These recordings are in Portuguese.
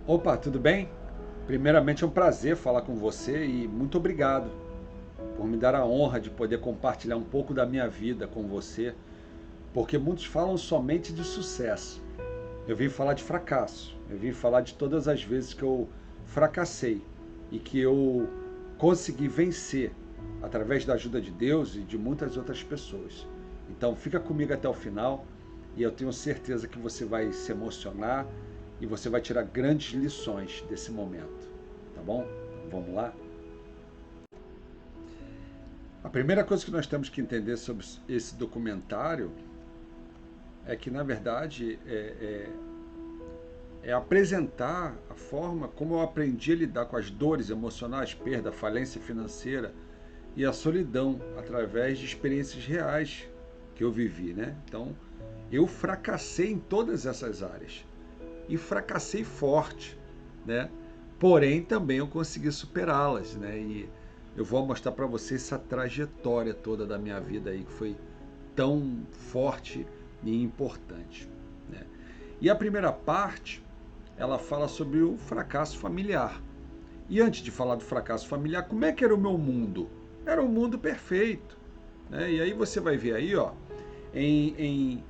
Opa, tudo bem? Primeiramente é um prazer falar com você e muito obrigado por me dar a honra de poder compartilhar um pouco da minha vida com você, porque muitos falam somente de sucesso. Eu vim falar de fracasso, eu vim falar de todas as vezes que eu fracassei e que eu consegui vencer através da ajuda de Deus e de muitas outras pessoas. Então fica comigo até o final e eu tenho certeza que você vai se emocionar e você vai tirar grandes lições desse momento, tá bom? Então, vamos lá? A primeira coisa que nós temos que entender sobre esse documentário é que, na verdade, é apresentar a forma como eu aprendi a lidar com as dores emocionais, perda, falência financeira e a solidão através de experiências reais que eu vivi, né? Então, eu fracassei em todas essas áreas e fracassei forte, né? Porém, também eu consegui superá-las, né? E eu vou mostrar para você essa trajetória toda da minha vida aí que foi tão forte e importante, né? E a primeira parte, ela fala sobre o fracasso familiar. E antes de falar do fracasso familiar, como é que era o meu mundo? Era um mundo perfeito, né? E aí você vai ver aí, ó, em, em,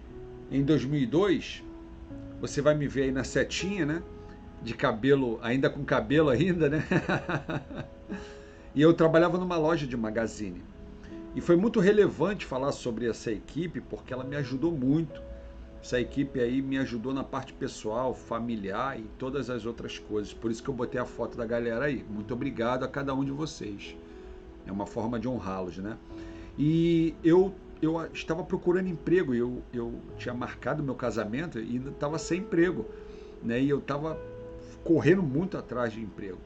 em 2002, você vai me ver aí na setinha, né? De cabelo, ainda com cabelo ainda, né? E eu trabalhava numa loja de magazine. E foi muito relevante falar sobre essa equipe, porque ela me ajudou muito. Essa equipe aí me ajudou na parte pessoal, familiar e todas as outras coisas. Por isso que eu botei a foto da galera aí. Muito obrigado a cada um de vocês. É uma forma de honrá-los, né? E eu estava procurando emprego. Eu tinha marcado meu casamento e ainda estava sem emprego, né? E eu estava correndo muito atrás de emprego.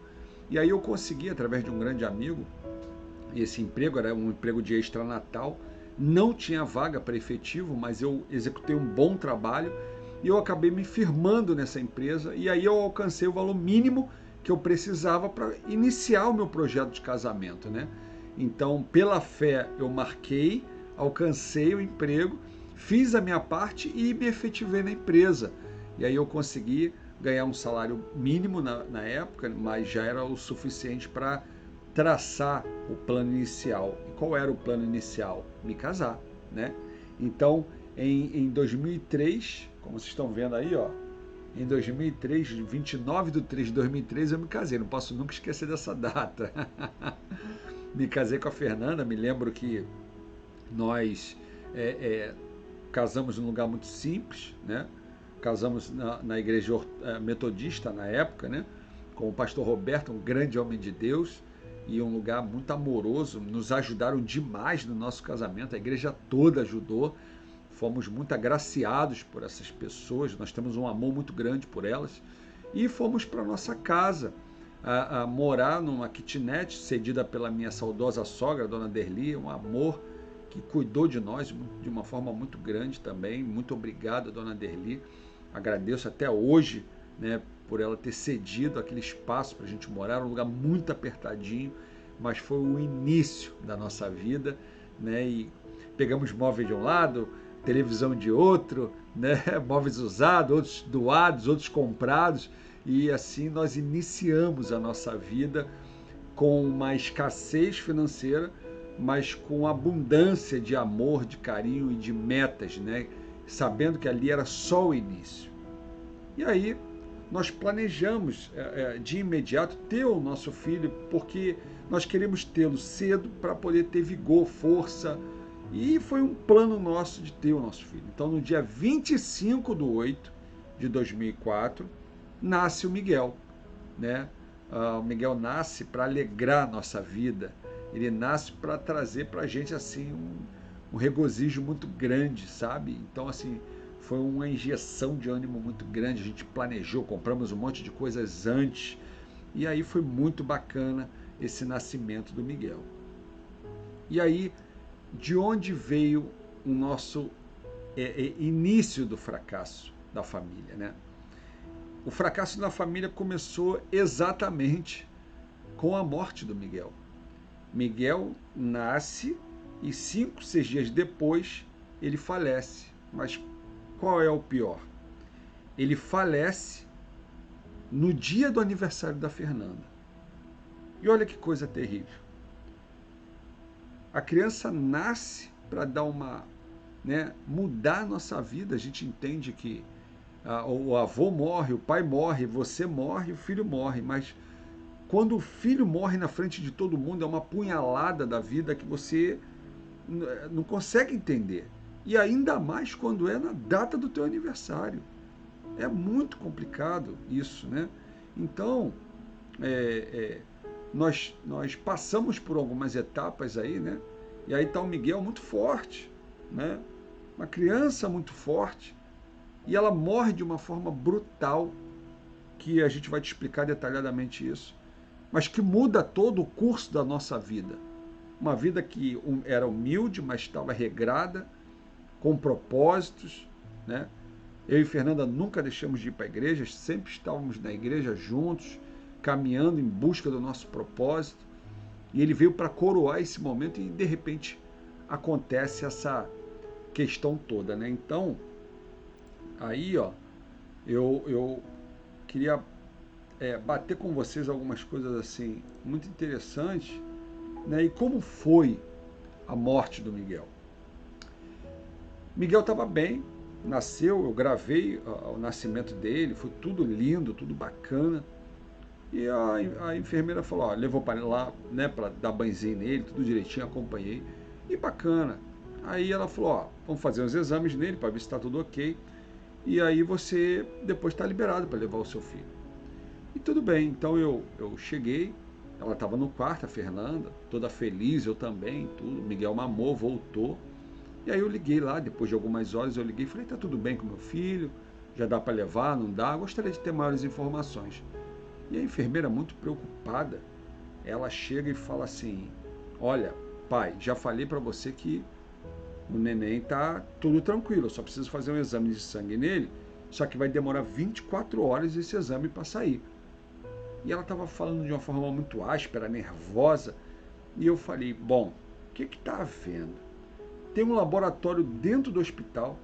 E aí eu consegui, através de um grande amigo, esse emprego era um emprego de extranatal, não tinha vaga para efetivo, mas eu executei um bom trabalho e eu acabei me firmando nessa empresa e aí eu alcancei o valor mínimo que eu precisava para iniciar o meu projeto de casamento, né? Então, pela fé, eu marquei, alcancei o emprego, fiz a minha parte e me efetivei na empresa. E aí eu consegui ganhar um salário mínimo na época, mas já era o suficiente para traçar o plano inicial. E qual era o plano inicial? Me casar, né? Então, em 2003, como vocês estão vendo aí, ó, em 2003, 29 de 3 de 2003, eu me casei. Não posso nunca esquecer dessa data. Me casei com a Fernanda. Me lembro que nós é, é, casamos num lugar muito simples, né? Casamos na igreja metodista na época, né? Com o pastor Roberto, um grande homem de Deus, e um lugar muito amoroso. Nos ajudaram demais no nosso casamento, a igreja toda ajudou. Fomos muito agraciados por essas pessoas, nós temos um amor muito grande por elas. E fomos para nossa casa, a morar numa kitnet cedida pela minha saudosa sogra, dona Derli, um amor que cuidou de nós de uma forma muito grande também. Muito obrigado, dona Derli. Agradeço até hoje, né, por ela ter cedido aquele espaço para a gente morar. Era um lugar muito apertadinho, mas foi o início da nossa vida, né? E pegamos móveis de um lado, televisão de outro, né? Móveis usados, outros doados, outros comprados. E assim nós iniciamos a nossa vida com uma escassez financeira, mas com abundância de amor, de carinho e de metas, né? Sabendo que ali era só o início. E aí nós planejamos de imediato ter o nosso filho, porque nós queremos tê-lo cedo para poder ter vigor, força. E foi um plano nosso de ter o nosso filho. Então, no dia 25 de 8 de 2004, nasce o Miguel, né? O Miguel nasce para alegrar a nossa vida. Ele nasce para trazer para a gente assim um regozijo muito grande, sabe? Então, assim, foi uma injeção de ânimo muito grande. A gente planejou, compramos um monte de coisas antes. E aí foi muito bacana esse nascimento do Miguel. E aí, de onde veio o nosso início do fracasso da família, né? O fracasso da família começou exatamente com a morte do Miguel. Miguel nasce e 5, 6 dias depois ele falece. Mas qual é o pior? Ele falece no dia do aniversário da Fernanda. E olha que coisa terrível. A criança nasce para dar uma, né, mudar a nossa vida. A gente entende que o avô morre, o pai morre, você morre, o filho morre, mas quando o filho morre na frente de todo mundo, é uma punhalada da vida que você não consegue entender. E ainda mais quando é na data do teu aniversário. É muito complicado isso, né? Então, nós passamos por algumas etapas aí, né? E aí está o Miguel muito forte, né? Uma criança muito forte, e ela morre de uma forma brutal, que a gente vai te explicar detalhadamente isso, mas que muda todo o curso da nossa vida. Uma vida que era humilde, mas estava regrada, com propósitos, né? Eu e Fernanda nunca deixamos de ir para a igreja, sempre estávamos na igreja juntos, caminhando em busca do nosso propósito. E ele veio para coroar esse momento e, de repente, acontece essa questão toda, né? Então, aí, ó, eu queria bater com vocês algumas coisas assim muito interessantes, né? E como foi a morte do Miguel? Miguel estava bem, nasceu, eu gravei o nascimento dele, foi tudo lindo, tudo bacana. E a enfermeira falou, ó, levou para lá, né, para dar banhozinho nele, tudo direitinho, acompanhei. E bacana. Aí ela falou, ó, vamos fazer uns exames nele para ver se está tudo ok. E aí você depois está liberado para levar o seu filho. E tudo bem, então eu cheguei, ela estava no quarto, a Fernanda, toda feliz, eu também, tudo. Miguel mamou, voltou. E aí eu liguei lá, depois de algumas horas eu liguei e falei, tá tudo bem com meu filho? Já dá para levar, não dá? Gostaria de ter maiores informações. E a enfermeira, muito preocupada, ela chega e fala assim, olha, pai, já falei para você que o neném tá tudo tranquilo, eu só preciso fazer um exame de sangue nele, só que vai demorar 24 horas esse exame para sair. E ela estava falando de uma forma muito áspera, nervosa, e eu falei, bom, o que está havendo? Tem um laboratório dentro do hospital,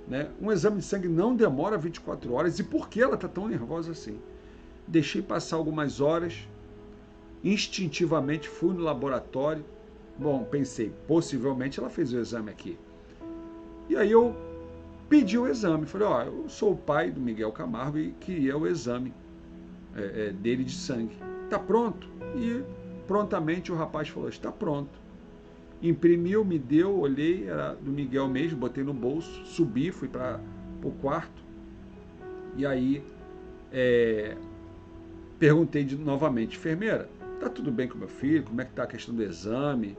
né? Um exame de sangue não demora 24 horas, e por que ela está tão nervosa assim? Deixei passar algumas horas, instintivamente fui no laboratório. Bom, pensei, possivelmente ela fez o exame aqui. E aí eu pedi o exame, falei, ó, eu sou o pai do Miguel Camargo e queria o exame dele de sangue. Tá pronto? E prontamente o rapaz falou, está pronto. Imprimiu, me deu, olhei, era do Miguel mesmo, botei no bolso, subi, fui para o quarto. E aí perguntei novamente, enfermeira, tá tudo bem com meu filho? Como é que tá a questão do exame?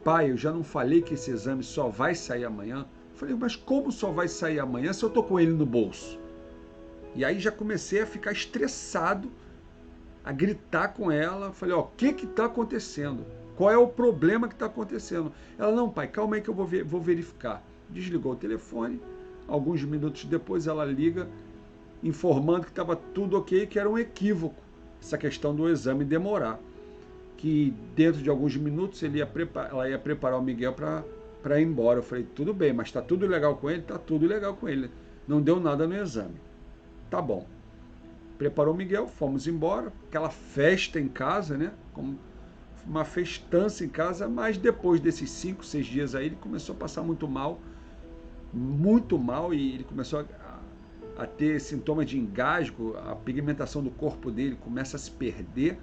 Pai, eu já não falei que esse exame só vai sair amanhã? Falei, mas como só vai sair amanhã se eu tô com ele no bolso? E aí já comecei a ficar estressado, a gritar com ela. Falei, ó, o que que tá acontecendo? Qual é o problema que está acontecendo? Ela, não, pai, calma aí que eu vou verificar. Desligou o telefone. Alguns minutos depois ela liga, informando que estava tudo ok, que era um equívoco essa questão do exame demorar. Que dentro de alguns minutos ela ia preparar o Miguel para ir embora. Eu falei, tudo bem, mas está tudo legal com ele? Está tudo legal com ele. Não deu nada no exame. Tá bom. Preparou o Miguel, fomos embora. Aquela festa em casa, né? Uma festança em casa, mas depois desses 5, 6 dias aí, ele começou a passar muito mal, e ele começou a ter sintomas de engasgo, a pigmentação do corpo dele começa a se perder.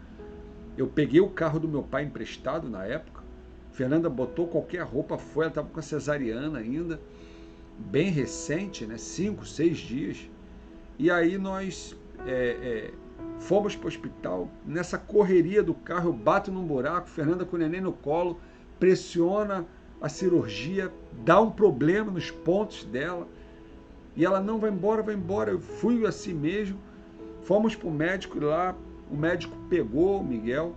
Eu peguei o carro do meu pai emprestado na época, Fernanda botou qualquer roupa, ela estava com a cesariana ainda, bem recente, né? 5, 6 dias, e aí nós fomos para o hospital. Nessa correria do carro, eu bato num buraco, Fernanda com o neném no colo, pressiona a cirurgia, dá um problema nos pontos dela, e ela não vai embora, eu fui assim mesmo. Fomos para o médico, e lá o médico pegou o Miguel,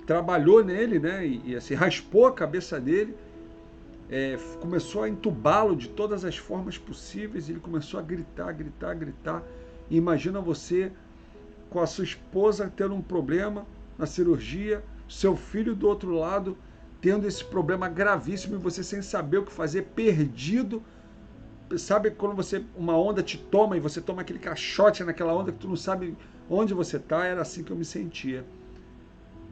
trabalhou nele, né, e assim, raspou a cabeça dele, começou a entubá-lo de todas as formas possíveis, e ele começou a gritar. E imagina você com a sua esposa tendo um problema na cirurgia, seu filho do outro lado tendo esse problema gravíssimo, e você sem saber o que fazer, perdido, sabe quando uma onda te toma e você toma aquele caixote naquela onda que tu não sabe onde você tá? Era assim que eu me sentia.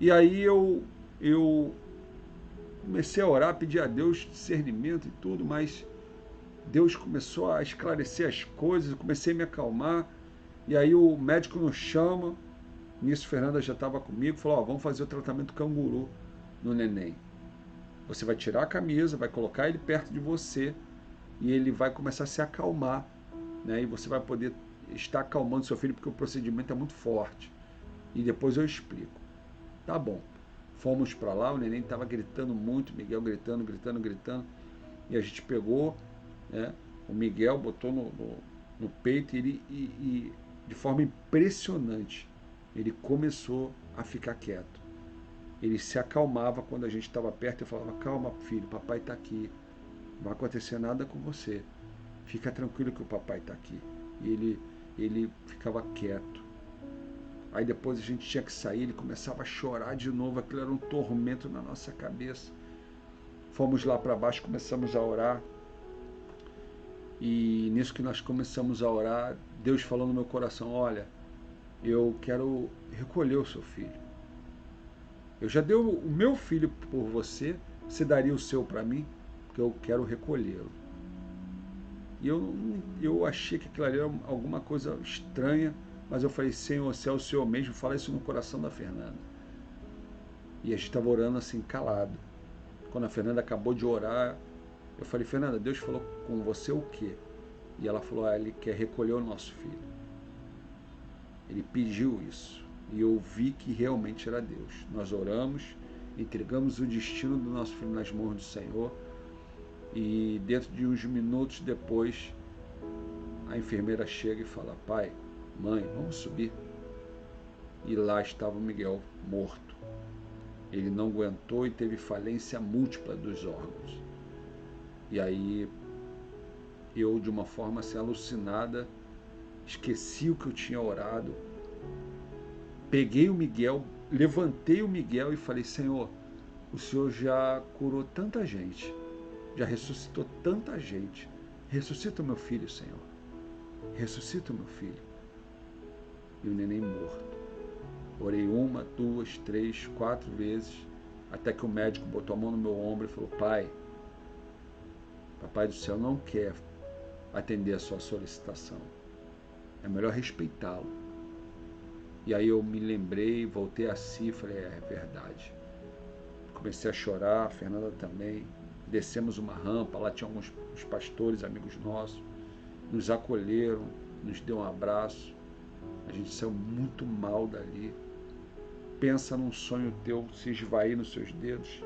E aí eu comecei a orar, pedir a Deus discernimento e tudo, mas Deus começou a esclarecer as coisas, eu comecei a me acalmar, e aí o médico nos chama, nisso Fernanda já estava comigo, falou, vamos fazer o tratamento canguru no neném. Você vai tirar a camisa, vai colocar ele perto de você, e ele vai começar a se acalmar, né? E você vai poder estar acalmando seu filho, porque o procedimento é muito forte. E depois eu explico. Tá bom. Fomos para lá, o neném estava gritando muito, Miguel gritando, gritando, gritando, e a gente pegou, né, o Miguel, botou no peito e de forma impressionante, ele começou a ficar quieto. Ele se acalmava quando a gente estava perto. Eu falava, calma filho, papai está aqui, não vai acontecer nada com você, fica tranquilo que o papai está aqui. E ele ficava quieto. Aí depois a gente tinha que sair, ele começava a chorar de novo, aquilo era um tormento na nossa cabeça. Fomos lá para baixo, começamos a orar. E nisso que nós começamos a orar, Deus falou no meu coração, olha, eu quero recolher o seu filho. Eu já dei o meu filho por você, você daria o seu para mim? Porque eu quero recolhê-lo. E eu achei que aquilo ali era alguma coisa estranha, mas eu falei, Senhor, se é o Senhor mesmo, fala isso no coração da Fernanda. E a gente estava orando assim, calado. Quando a Fernanda acabou de orar, eu falei, Fernanda, Deus falou com você o quê? E ela falou, ele quer recolher o nosso filho. Ele pediu isso. E eu vi que realmente era Deus. Nós oramos, entregamos o destino do nosso filho nas mãos do Senhor. E dentro de uns minutos depois, a enfermeira chega e fala, pai, mãe, vamos subir. E lá estava o Miguel morto. Ele não aguentou e teve falência múltipla dos órgãos. E aí eu, de uma forma assim alucinada, esqueci o que eu tinha orado, peguei o Miguel, levantei o Miguel e falei, Senhor, o Senhor já curou tanta gente, já ressuscitou tanta gente, ressuscita o meu filho, Senhor, ressuscita o meu filho. E o neném morto. Orei 1, 2, 3, 4 vezes, até que o médico botou a mão no meu ombro e falou, pai, papai do céu não quer atender a sua solicitação, é melhor respeitá-lo. E aí eu me lembrei, voltei a si, falei, é verdade. Comecei a chorar, a Fernanda também. Descemos uma rampa, lá tinha alguns pastores, amigos nossos, nos acolheram, nos deu um abraço. A gente saiu muito mal dali. Pensa num sonho teu se esvair nos seus dedos,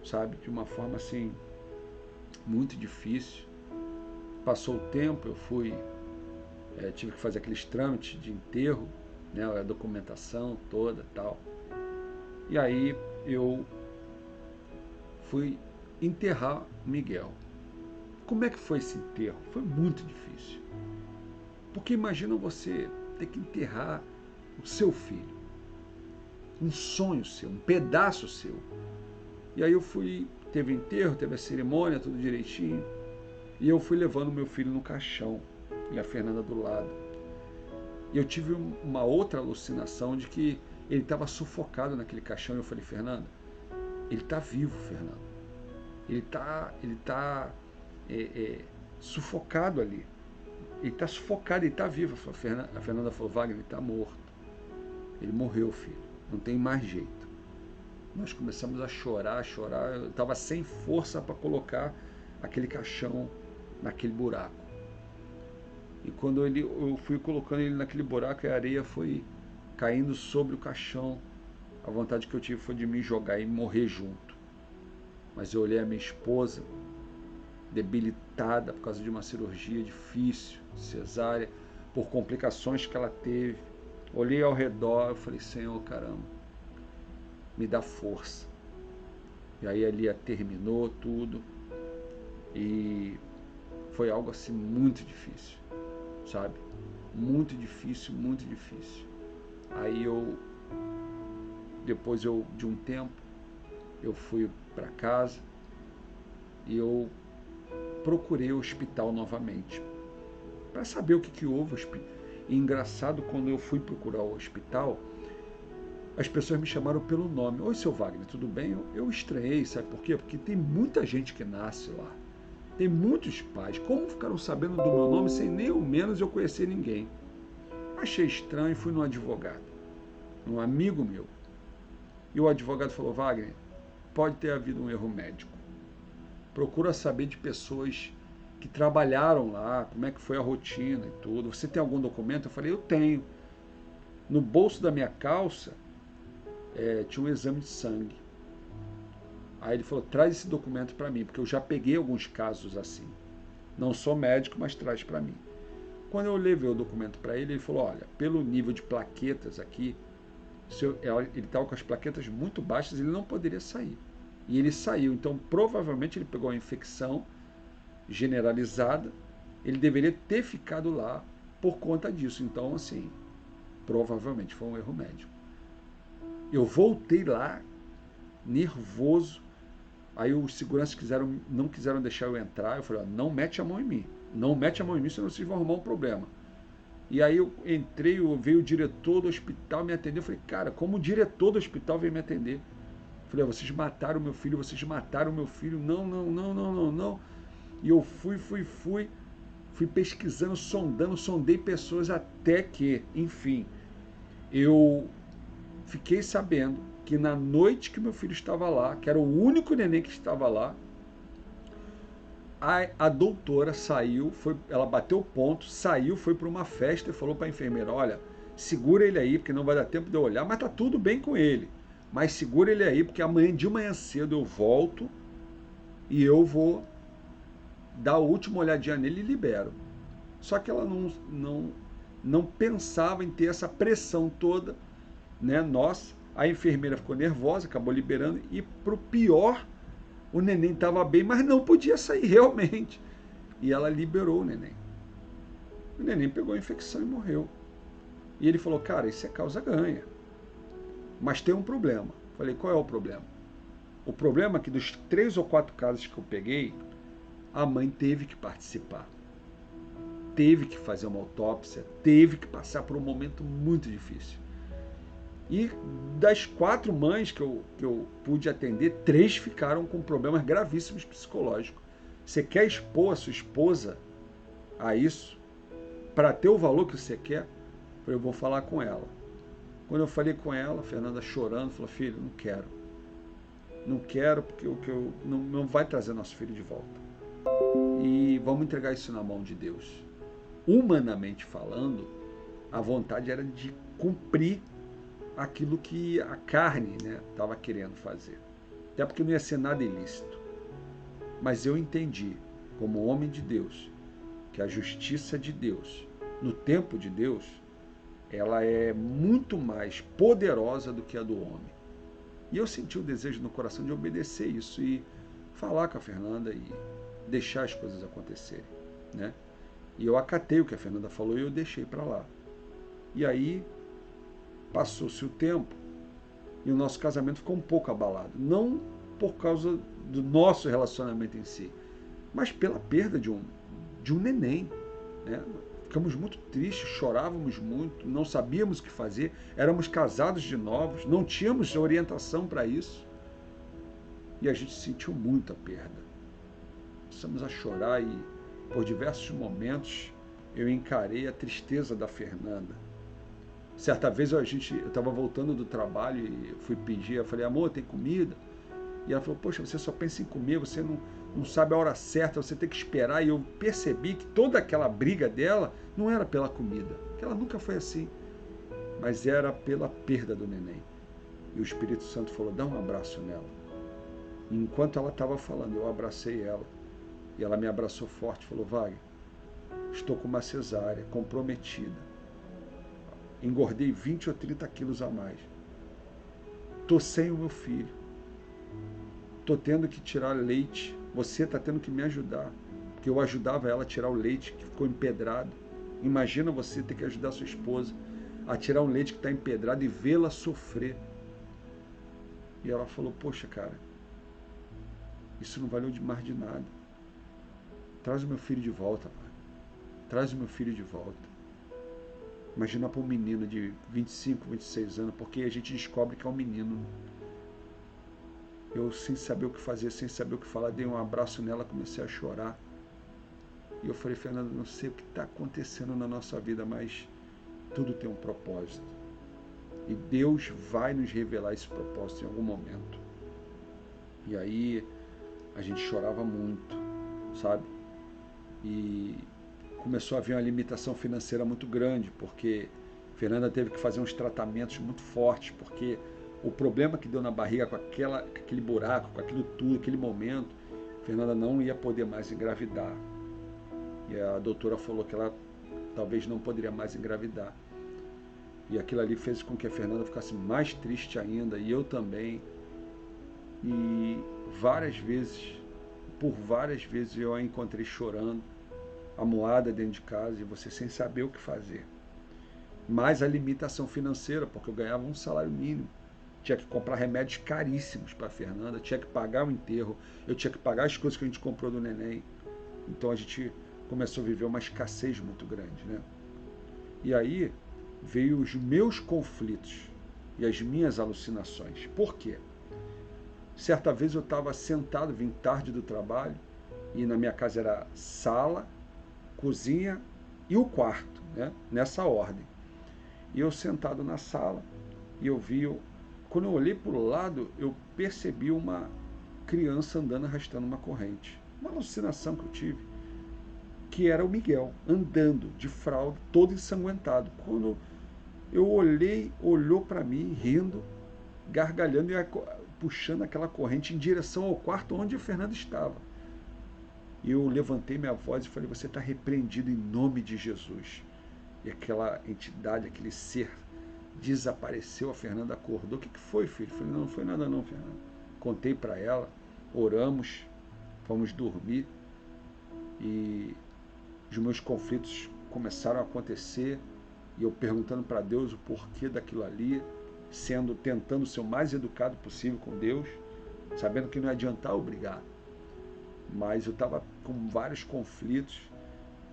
sabe? De uma forma assim, muito difícil. Passou o tempo, eu fui, tive que fazer aqueles trâmites de enterro, né, a documentação toda tal. E aí eu fui enterrar Miguel. Como é que foi esse enterro? Foi muito difícil. Porque imagina você ter que enterrar o seu filho, um sonho seu, um pedaço seu. E aí eu fui, teve enterro, teve a cerimônia, tudo direitinho, e eu fui levando meu filho no caixão, e a Fernanda do lado. E eu tive uma outra alucinação de que ele estava sufocado naquele caixão, e eu falei, Fernanda, ele está vivo, Fernanda. Ele está sufocado ali. Ele está sufocado, ele está vivo. A Fernanda falou, Wagner, ele está morto. Ele morreu, filho. Não tem mais jeito. Nós começamos a chorar, eu estava sem força para colocar aquele caixão naquele buraco. E quando eu fui colocando ele naquele buraco, a areia foi caindo sobre o caixão. A vontade que eu tive foi de me jogar e morrer junto. Mas eu olhei a minha esposa, debilitada por causa de uma cirurgia difícil, cesárea, por complicações que ela teve. Olhei ao redor, eu falei, Senhor, caramba, me dá força. E aí ali terminou tudo. E foi algo assim muito difícil, sabe? Muito difícil, muito difícil. Aí depois de um tempo, eu fui para casa e eu procurei o hospital novamente para saber o que houve. E engraçado, quando eu fui procurar o hospital, as pessoas me chamaram pelo nome. Oi, seu Wagner, tudo bem? Eu estranhei, sabe por quê? Porque tem muita gente que nasce lá. Tem muitos pais. Como ficaram sabendo do meu nome sem nem ao menos eu conhecer ninguém? Achei estranho e fui no advogado, um amigo meu. E o advogado falou, Wagner, pode ter havido um erro médico. Procura saber de pessoas que trabalharam lá, como é que foi a rotina e tudo. Você tem algum documento? Eu falei, eu tenho. No bolso da minha calça tinha um exame de sangue. Aí ele falou, traz esse documento para mim, porque eu já peguei alguns casos assim. Não sou médico, mas traz para mim. Quando eu levei o documento para ele, ele falou, olha, pelo nível de plaquetas aqui, ele estava com as plaquetas muito baixas, ele não poderia sair. E ele saiu, então provavelmente ele pegou uma infecção generalizada, ele deveria ter ficado lá por conta disso. Então, assim, provavelmente foi um erro médico. Eu voltei lá, nervoso. Aí os seguranças não quiseram deixar eu entrar. Eu falei, ó, não mete a mão em mim. Não mete a mão em mim, senão vocês vão arrumar um problema. E aí eu entrei, veio o diretor do hospital me atender. Eu falei, cara, como o diretor do hospital veio me atender? Eu falei, vocês mataram meu filho, vocês mataram meu filho. Não, não, não, não, não, não. E eu fui pesquisando, sondei pessoas até que, enfim, eu fiquei sabendo que na noite que meu filho estava lá, que era o único neném que estava lá, a doutora saiu, ela bateu o ponto, saiu, foi para uma festa e falou para a enfermeira, olha, segura ele aí, porque não vai dar tempo de eu olhar, mas tá tudo bem com ele. Mas segura ele aí, porque amanhã, de manhã cedo, eu volto e eu vou dar a última olhadinha nele e libero. Só que ela não pensava em ter essa pressão toda, né? Nossa, a enfermeira ficou nervosa, acabou liberando, e pro pior, o neném estava bem, mas não podia sair realmente. E ela liberou o neném. O neném pegou a infecção e morreu. E ele falou, cara, isso é causa ganha. Mas tem um problema. Falei, qual é o problema? O problema é que dos 3 ou 4 casos que eu peguei, a mãe teve que participar. Teve que fazer uma autópsia, teve que passar por um momento muito difícil. E das 4 mães que eu pude atender, 3 ficaram com problemas gravíssimos psicológicos. Você quer expor a sua esposa a isso, para ter o valor que você quer? Eu vou falar com ela. Quando eu falei com ela, a Fernanda chorando, falou, filho, não quero. Não quero porque não vai trazer nosso filho de volta. E vamos entregar isso na mão de Deus. Humanamente falando, a vontade era de cumprir aquilo que a carne estava querendo fazer. Até porque não ia ser nada ilícito. Mas eu entendi, como homem de Deus, que a justiça de Deus, no tempo de Deus, ela é muito mais poderosa do que a do homem. E eu senti o desejo no coração de obedecer isso e falar com a Fernanda e deixar as coisas acontecerem, né? E eu acatei o que a Fernanda falou e eu deixei para lá. E aí passou-se o tempo e o nosso casamento ficou um pouco abalado. Não por causa do nosso relacionamento em si, mas pela perda de um neném, né? Ficamos muito tristes, chorávamos muito, não sabíamos o que fazer, éramos casados de novos, não tínhamos orientação para isso. E a gente sentiu muito a perda. Começamos a chorar e, por diversos momentos, eu encarei a tristeza da Fernanda. Certa vez eu estava voltando do trabalho e fui pedir, eu falei, amor, tem comida? E ela falou, poxa, você só pensa em comer, você não sabe a hora certa, você tem que esperar. E eu percebi que toda aquela briga dela não era pela comida, que ela nunca foi assim, mas era pela perda do neném. E o Espírito Santo falou, dá um abraço nela. E enquanto ela estava falando, eu abracei ela. E ela me abraçou forte e falou, Wagner, estou com uma cesárea, comprometida. Engordei 20 ou 30 quilos a mais. Estou sem o meu filho. Estou tendo que tirar leite. Você está tendo que me ajudar. Porque eu ajudava ela a tirar o leite que ficou empedrado. Imagina você ter que ajudar sua esposa a tirar um leite que está empedrado e vê-la sofrer. E ela falou, poxa, cara, isso não valeu mais de nada. traz o meu filho de volta, pai. Traz o meu filho de volta. Imagina para um menino de 25, 26 anos, porque a gente descobre que é um menino. Eu, sem saber o que fazer, sem saber o que falar, dei um abraço nela, comecei a chorar. E eu falei, Fernanda, não sei o que está acontecendo na nossa vida, mas tudo tem um propósito. E Deus vai nos revelar esse propósito em algum momento. E aí a gente chorava muito, sabe? E começou a haver uma limitação financeira muito grande, porque Fernanda teve que fazer uns tratamentos muito fortes, porque o problema que deu na barriga com aquele buraco, com aquilo tudo, aquele momento, Fernanda não ia poder mais engravidar. E a doutora falou que ela talvez não poderia mais engravidar. E aquilo ali fez com que a Fernanda ficasse mais triste ainda, e eu também. E por várias vezes eu a encontrei chorando, amuada dentro de casa, e você sem saber o que fazer. Mais a limitação financeira, porque eu ganhava um salário mínimo. Tinha que comprar remédios caríssimos para a Fernanda, tinha que pagar o enterro, eu tinha que pagar as coisas que a gente comprou do neném. Então a gente começou a viver uma escassez muito grande, né? E aí veio os meus conflitos e as minhas alucinações. Por quê? Certa vez eu estava sentado, vim tarde do trabalho, e na minha casa era sala, cozinha e o quarto, né? Nessa ordem. E eu sentado na sala, e eu vi, quando eu olhei para o lado, eu percebi uma criança andando arrastando uma corrente. Uma alucinação que eu tive, que era o Miguel, andando de fralda, todo ensanguentado. Quando eu olhei, olhou para mim, rindo, gargalhando e puxando aquela corrente em direção ao quarto onde o Fernando estava. E eu levantei minha voz e falei, você está repreendido em nome de Jesus. E aquela entidade, aquele ser, desapareceu. A Fernanda acordou. O que foi, filho? Eu falei, não foi nada não, Fernanda. Contei para ela, oramos, fomos dormir, e os meus conflitos começaram a acontecer, e eu perguntando para Deus o porquê daquilo ali, tentando ser o mais educado possível com Deus, sabendo que não ia adiantar eu brigar. Mas eu estava com vários conflitos,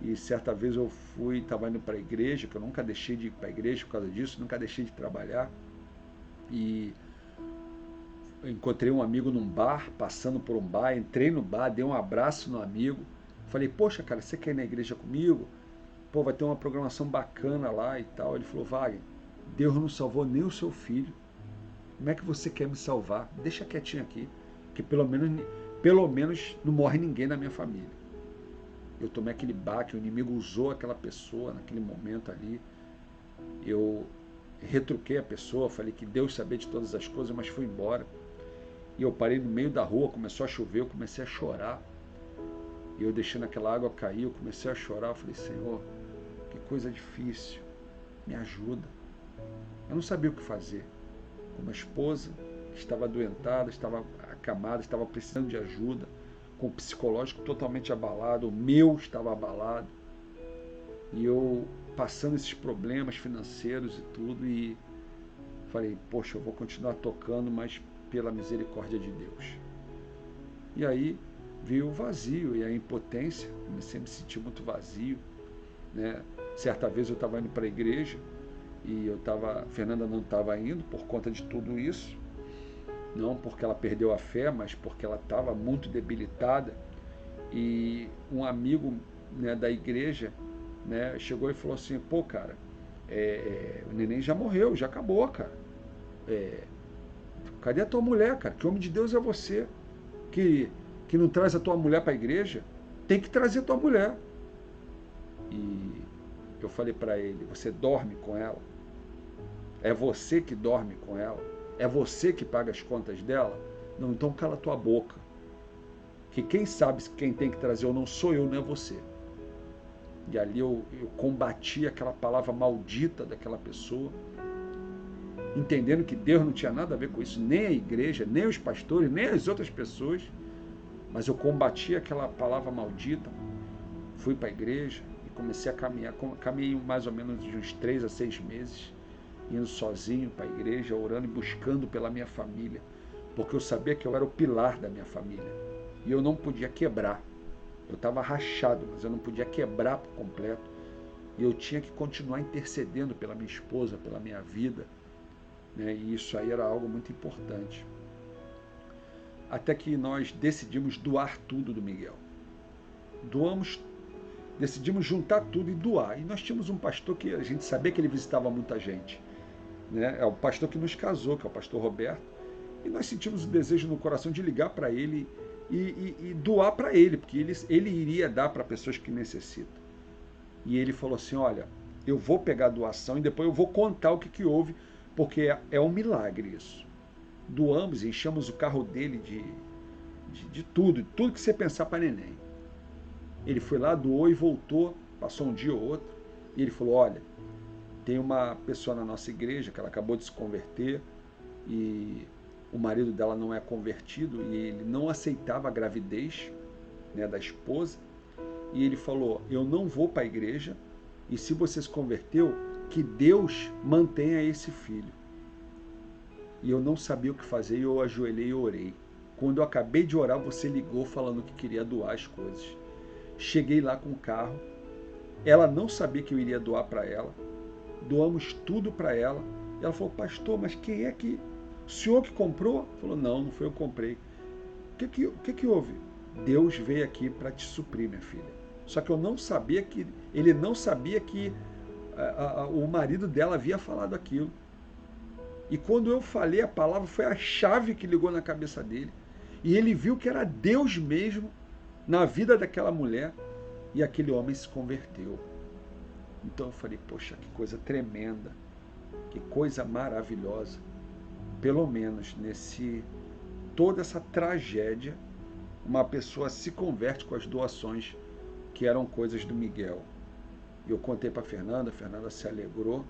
e certa vez eu estava indo para a igreja, que eu nunca deixei de ir para a igreja por causa disso, nunca deixei de trabalhar, e eu encontrei um amigo num bar, passando por um bar, entrei no bar, dei um abraço no amigo, falei, poxa cara, você quer ir na igreja comigo? Pô, vai ter uma programação bacana lá e tal. Ele falou, Wagner, Deus não salvou nem o seu filho, como é que você quer me salvar? Deixa quietinho aqui, que pelo menos não morre ninguém na minha família. Eu tomei aquele baque, o inimigo usou aquela pessoa naquele momento ali, eu retruquei a pessoa, falei que Deus sabia de todas as coisas, mas fui embora. E eu parei no meio da rua, começou a chover, eu comecei a chorar. E eu deixando aquela água cair, eu comecei a chorar, eu falei, Senhor, que coisa difícil, me ajuda. Eu não sabia o que fazer. Uma esposa que estava adoentada, estava acamada, estava precisando de ajuda, com o psicológico totalmente abalado, o meu estava abalado. E eu passando esses problemas financeiros e tudo, e falei, poxa, eu vou continuar tocando, mas pela misericórdia de Deus. E aí veio o vazio e a impotência, comecei a me sentir muito vazio, né? Certa vez eu estava indo para a igreja, e Fernanda não estava indo por conta de tudo isso, não porque ela perdeu a fé, mas porque ela estava muito debilitada. E um amigo, né, da igreja, né, chegou e falou assim, pô cara, o neném já morreu, já acabou, cara, cadê a tua mulher, cara? Que homem de Deus é você que não traz a tua mulher para a igreja? Tem que trazer a tua mulher. E eu falei para ele, você dorme com ela? É você que dorme com ela? É você que paga as contas dela? Não, então cala a tua boca. Que quem sabe quem tem que trazer ou não sou eu, não é você. E ali eu combati aquela palavra maldita daquela pessoa, entendendo que Deus não tinha nada a ver com isso, nem a igreja, nem os pastores, nem as outras pessoas, mas eu combati aquela palavra maldita, fui para a igreja e comecei a caminhar, caminhei mais ou menos de uns 3 a 6 meses, indo sozinho para a igreja, orando e buscando pela minha família, porque eu sabia que eu era o pilar da minha família, e eu não podia quebrar. Eu estava rachado, mas eu não podia quebrar por completo. E eu tinha que continuar intercedendo pela minha esposa, pela minha vida, né? E isso aí era algo muito importante. Até que nós decidimos doar tudo do Miguel. Doamos, decidimos juntar tudo e doar. E nós tínhamos um pastor que a gente sabia que ele visitava muita gente, né? É o pastor que nos casou, que é o pastor Roberto. E nós sentimos o desejo no coração de ligar para ele e doar para ele, porque ele iria dar para pessoas que necessitam. E ele falou assim, olha, eu vou pegar a doação e depois eu vou contar o que houve, porque é um milagre isso. Doamos e enchemos o carro dele de tudo que você pensar para neném. Ele foi lá, doou e voltou, passou um dia ou outro, e ele falou, olha, tem uma pessoa na nossa igreja que ela acabou de se converter e o marido dela não é convertido e ele não aceitava a gravidez, né, da esposa. E ele falou, eu não vou para a igreja e se você se converteu, que Deus mantenha esse filho. E eu não sabia o que fazer e eu ajoelhei e orei. Quando eu acabei de orar, você ligou falando que queria doar as coisas. Cheguei lá com o carro, ela não sabia que eu iria doar para ela, doamos tudo para ela. E ela falou, pastor, mas quem é que... O senhor que comprou? Falou, não foi eu que comprei. O que houve? Deus veio aqui para te suprir, minha filha. Só que eu não sabia que... Ele não sabia que o marido dela havia falado aquilo. E quando eu falei a palavra, foi a chave que ligou na cabeça dele. E ele viu que era Deus mesmo na vida daquela mulher. E aquele homem se converteu. Então eu falei, poxa, que coisa tremenda. Que coisa maravilhosa. Pelo menos toda essa tragédia, uma pessoa se converte com as doações que eram coisas do Miguel. Eu contei para a Fernanda se alegrou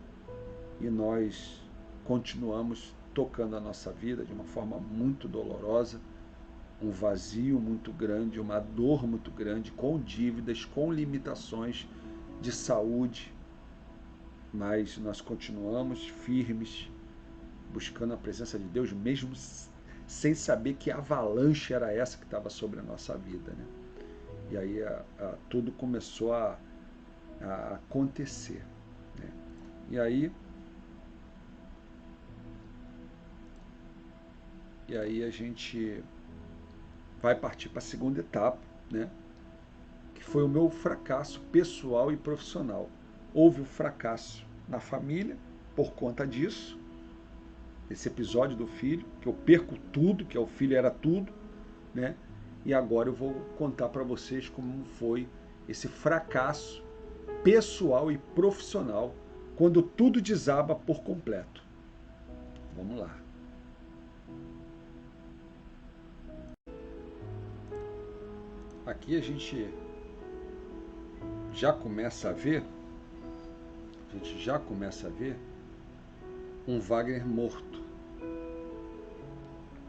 e nós continuamos tocando a nossa vida de uma forma muito dolorosa, um vazio muito grande, uma dor muito grande, com dívidas, com limitações de saúde, mas nós continuamos firmes, buscando a presença de Deus, mesmo sem saber que avalanche era essa que estava sobre a nossa vida, né? E aí tudo começou a acontecer, né? E aí a gente vai partir para a segunda etapa, né? Que foi o meu fracasso pessoal e profissional. Houve o fracasso na família por conta disso, esse episódio do filho, que eu perco tudo, que o filho era tudo, né? E agora eu vou contar para vocês como foi esse fracasso pessoal e profissional quando tudo desaba por completo. Vamos lá. Aqui a gente já começa a ver um Wagner morto.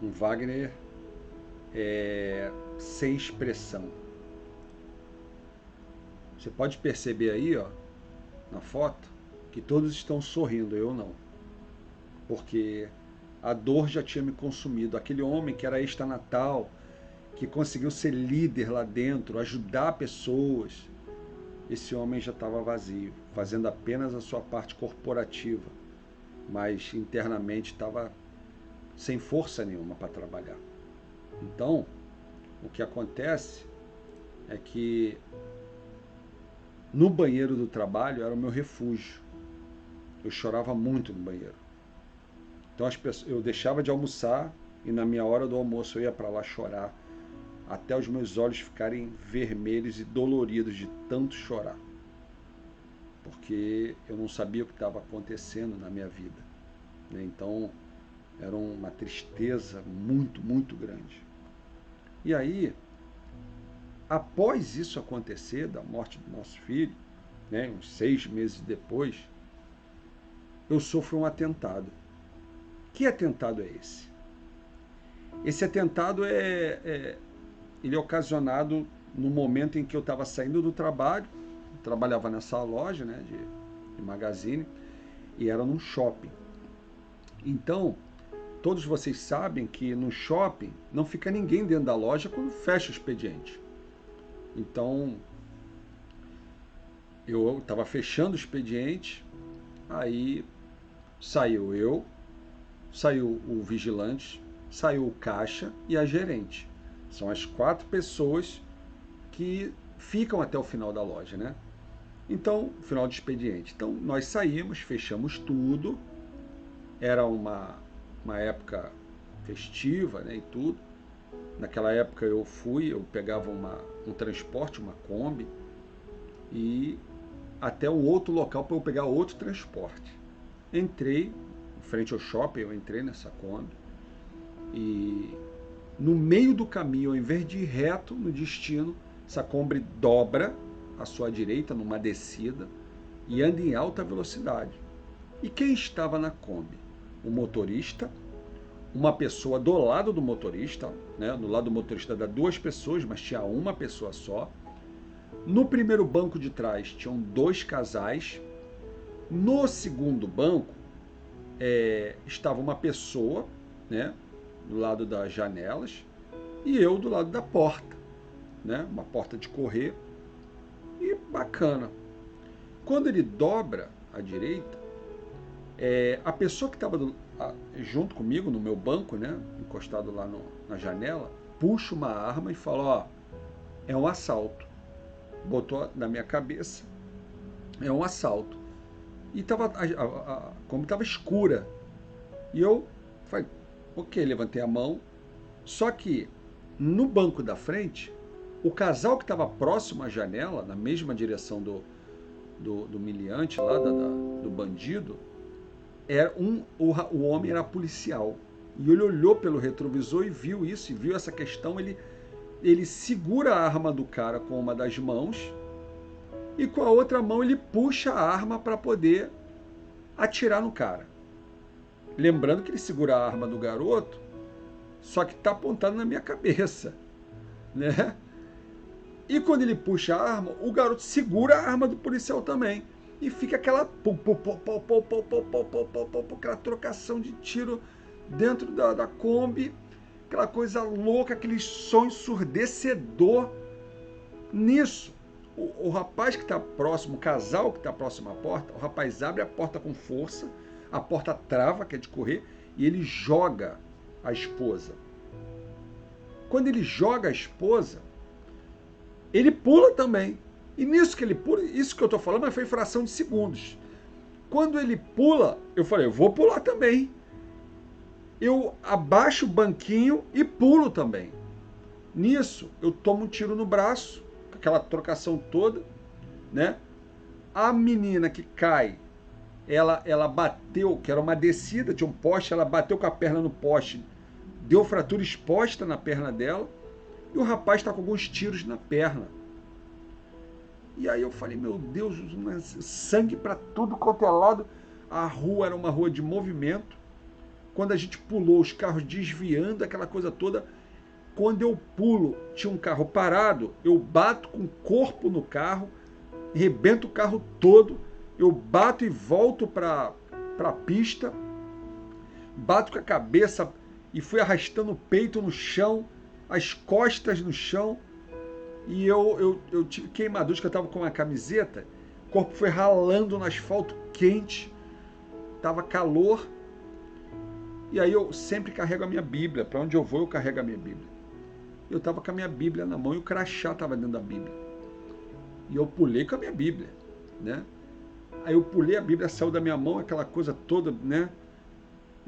Um Wagner sem expressão. Você pode perceber aí, ó, na foto, que todos estão sorrindo, eu não. Porque a dor já tinha me consumido. Aquele homem que era extra-natal, que conseguiu ser líder lá dentro, ajudar pessoas, esse homem já estava vazio, fazendo apenas a sua parte corporativa, mas internamente estava sem força nenhuma para trabalhar. Então, o que acontece é que no banheiro do trabalho era o meu refúgio. Eu chorava muito no banheiro. Então eu deixava de almoçar e na minha hora do almoço eu ia para lá chorar, até os meus olhos ficarem vermelhos e doloridos de tanto chorar. Porque eu não sabia o que estava acontecendo na minha vida, né? Então era uma tristeza muito, muito grande. E aí, após isso acontecer, da morte do nosso filho, né, uns 6 meses depois, eu sofro um atentado. Que atentado é esse? Esse atentado ele é ocasionado no momento em que eu estava saindo do trabalho, trabalhava nessa loja, né, de magazine, e era num shopping. Então, todos vocês sabem que no shopping não fica ninguém dentro da loja quando fecha o expediente. Então, eu estava fechando o expediente, aí saiu o vigilante, saiu o caixa e a gerente. São as 4 pessoas que ficam até o final da loja, né? Então, final do expediente. Então, nós saímos, fechamos tudo. Era uma época festiva, né, e tudo. Naquela época eu pegava um transporte, uma Kombi, e até um outro local para eu pegar outro transporte. Entrei, em frente ao shopping, eu entrei nessa Kombi, e no meio do caminho, ao invés de ir reto no destino, essa Kombi dobra à sua direita numa descida e anda em alta velocidade. E quem estava na Kombi? O motorista, uma pessoa do lado do motorista, né? Do lado do motorista dá 2 pessoas, mas tinha uma pessoa só. No primeiro banco de trás tinham 2 casais. No segundo banco estava uma pessoa, né? Do lado das janelas, e eu do lado da porta, né? Uma porta de correr, e bacana. Quando ele dobra à direita, a pessoa que estava junto comigo no meu banco, né, encostado lá na janela, puxa uma arma e fala: ó, é um assalto. Botou na minha cabeça: é um assalto. E como estava escura, e eu falei: ok, levantei a mão. Só que no banco da frente, o casal que estava próximo à janela, na mesma direção do miliante lá, do bandido, o homem era policial. E ele olhou pelo retrovisor e viu isso, e viu essa questão. Ele segura a arma do cara com uma das mãos, e com a outra mão ele puxa a arma para poder atirar no cara. Lembrando que ele segura a arma do garoto, só que está apontado na minha cabeça, né? E quando ele puxa a arma, o garoto segura a arma do policial também. E fica aquela aquela trocação de tiro dentro da Kombi, aquela coisa louca, aquele som ensurdecedor. Nisso, o rapaz que está próximo, o casal que está próximo à porta, o rapaz abre a porta com força, a porta trava, que é de correr, e ele joga a esposa. Quando ele joga a esposa, ele pula também. E nisso que ele pula, isso que eu estou falando, mas foi fração de segundos. Quando ele pula, eu falei: eu vou pular também. Eu abaixo o banquinho e pulo também. Nisso, eu tomo um tiro no braço, com aquela trocação toda, né? A menina que cai, ela bateu, que era uma descida de um poste, ela bateu com a perna no poste, deu fratura exposta na perna dela, e o rapaz está com alguns tiros na perna. E aí eu falei: meu Deus, sangue para tudo quanto é lado. A rua era uma rua de movimento. Quando a gente pulou, os carros desviando, aquela coisa toda. Quando eu pulo, tinha um carro parado, eu bato com o corpo no carro, rebento o carro todo, eu bato e volto para a pista, bato com a cabeça e fui arrastando o peito no chão, as costas no chão. E eu tive queimaduras, que eu estava com uma camiseta, o corpo foi ralando no asfalto quente, estava calor. E aí eu sempre carrego a minha Bíblia, para onde eu vou eu carrego a minha Bíblia. Eu estava com a minha Bíblia na mão e o crachá estava dentro da Bíblia. E eu pulei com a minha Bíblia, né? Aí eu pulei, a Bíblia saiu da minha mão, aquela coisa toda, né?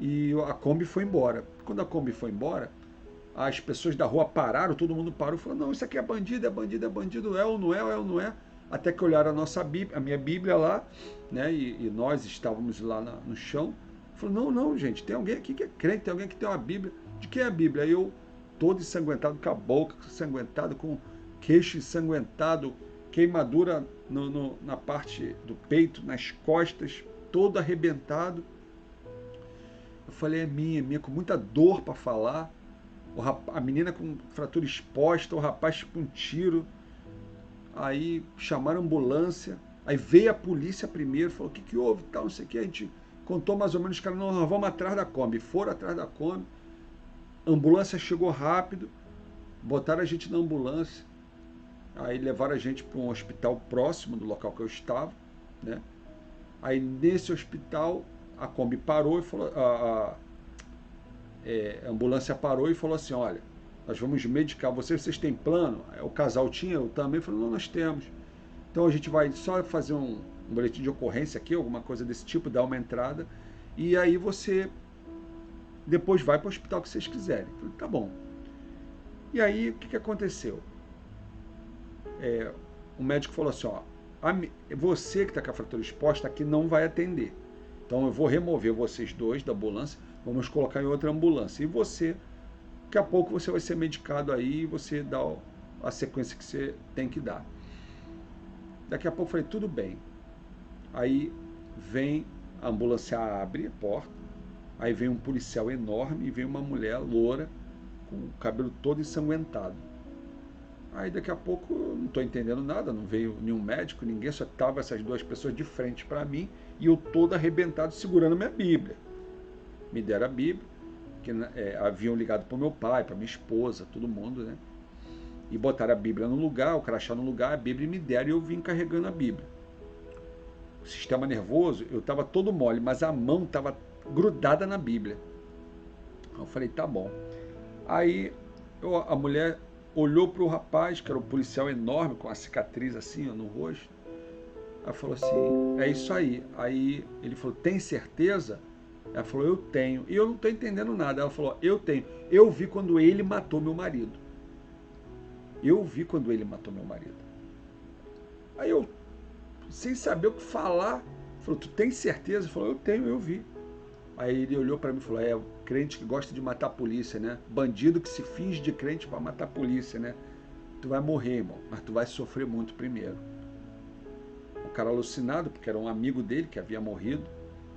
E a Kombi foi embora. Quando a Kombi foi embora, as pessoas da rua pararam, todo mundo parou e falou: não, isso aqui é bandido, é bandido, é bandido, é ou não é, é ou não é. Até que olharam a minha Bíblia lá, né? E nós estávamos lá no chão. Falou: não, gente, tem alguém aqui que é crente, tem alguém que tem uma Bíblia. De quem é a Bíblia? Aí eu, todo ensanguentado, com a boca ensanguentada, com queixo ensanguentado, queimadura na parte do peito, nas costas, todo arrebentado. Eu falei: é minha, com muita dor para falar. A menina com fratura exposta, o rapaz com um tiro. Aí chamaram a ambulância. Aí veio a polícia primeiro, falou: o que houve? Tal, não sei o que. A gente contou mais ou menos, os caras: não, nós vamos atrás da Kombi. Foram atrás da Kombi. A ambulância chegou rápido, botaram a gente na ambulância. Aí levaram a gente para um hospital próximo do local que eu estava, né? Aí nesse hospital a Kombi parou e falou, a ambulância parou e falou assim, olha, nós vamos medicar vocês têm plano? O casal tinha, eu também, falei, não, nós temos. Então a gente vai só fazer um boletim de ocorrência aqui, alguma coisa desse tipo, dar uma entrada, e aí você depois vai para o hospital que vocês quiserem. Eu falei, tá bom. E aí o que aconteceu? O médico falou assim, ó, você que está com a fratura exposta aqui não vai atender. Então eu vou remover vocês dois da ambulância, vamos colocar em outra ambulância. E você, daqui a pouco você vai ser medicado aí e você dá a sequência que você tem que dar. Daqui a pouco eu falei, tudo bem. Aí vem, a ambulância abre a porta, aí vem um policial enorme e vem uma mulher loura, com o cabelo todo ensanguentado. Aí daqui a pouco eu não estou entendendo nada, não veio nenhum médico, ninguém, só estavam essas duas pessoas de frente para mim e eu todo arrebentado segurando minha Bíblia. Me deram a Bíblia, que haviam ligado para o meu pai, para minha esposa, todo mundo, né? E botaram a Bíblia no lugar, o crachá no lugar, a Bíblia me deram e eu vim carregando a Bíblia. O sistema nervoso, eu estava todo mole, mas a mão estava grudada na Bíblia. Eu falei, tá bom. Aí a mulher olhou para o rapaz, que era um policial enorme, com uma cicatriz assim ó, no rosto. Ela falou assim, é isso aí. Aí ele falou, tem certeza? Ela falou, eu tenho. E eu não estou entendendo nada. Ela falou, eu tenho. Eu vi quando ele matou meu marido. Eu vi quando ele matou meu marido. Aí eu, sem saber o que falar, falou, tu tem certeza? Ele falou, eu tenho, eu vi. Aí ele olhou para mim e falou, crente que gosta de matar a polícia, né? Bandido que se finge de crente para matar a polícia, né? Tu vai morrer, irmão, mas tu vai sofrer muito primeiro. O cara alucinado, porque era um amigo dele que havia morrido.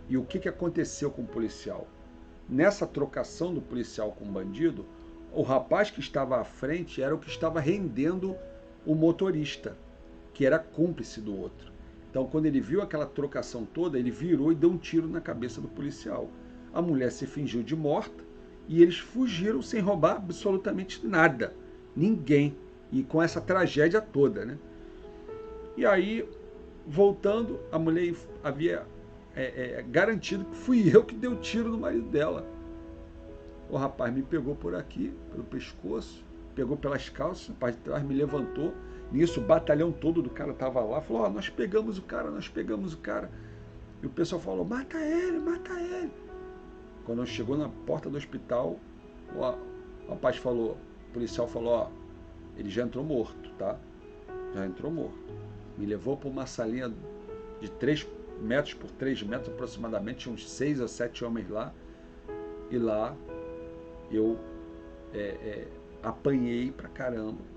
E o que aconteceu com o policial? Nessa trocação do policial com o bandido, o rapaz que estava à frente era o que estava rendendo o motorista, que era cúmplice do outro. Então, quando ele viu aquela trocação toda, ele virou e deu um tiro na cabeça do policial. A mulher se fingiu de morta e eles fugiram sem roubar absolutamente nada. Ninguém. E com essa tragédia toda, né? E aí, voltando, a mulher havia garantido que fui eu que dei o tiro no marido dela. O rapaz me pegou por aqui, pelo pescoço, pegou pelas calças, o rapaz de trás me levantou. Nisso, o batalhão todo do cara estava lá, falou, nós pegamos o cara, nós pegamos o cara. E o pessoal falou, mata ele, mata ele. Quando chegou na porta do hospital, o rapaz falou, o policial falou, ele já entrou morto, tá? Já entrou morto. Me levou para uma salinha de 3 metros por 3 metros aproximadamente, tinha uns 6 ou 7 homens lá. E lá eu apanhei pra caramba.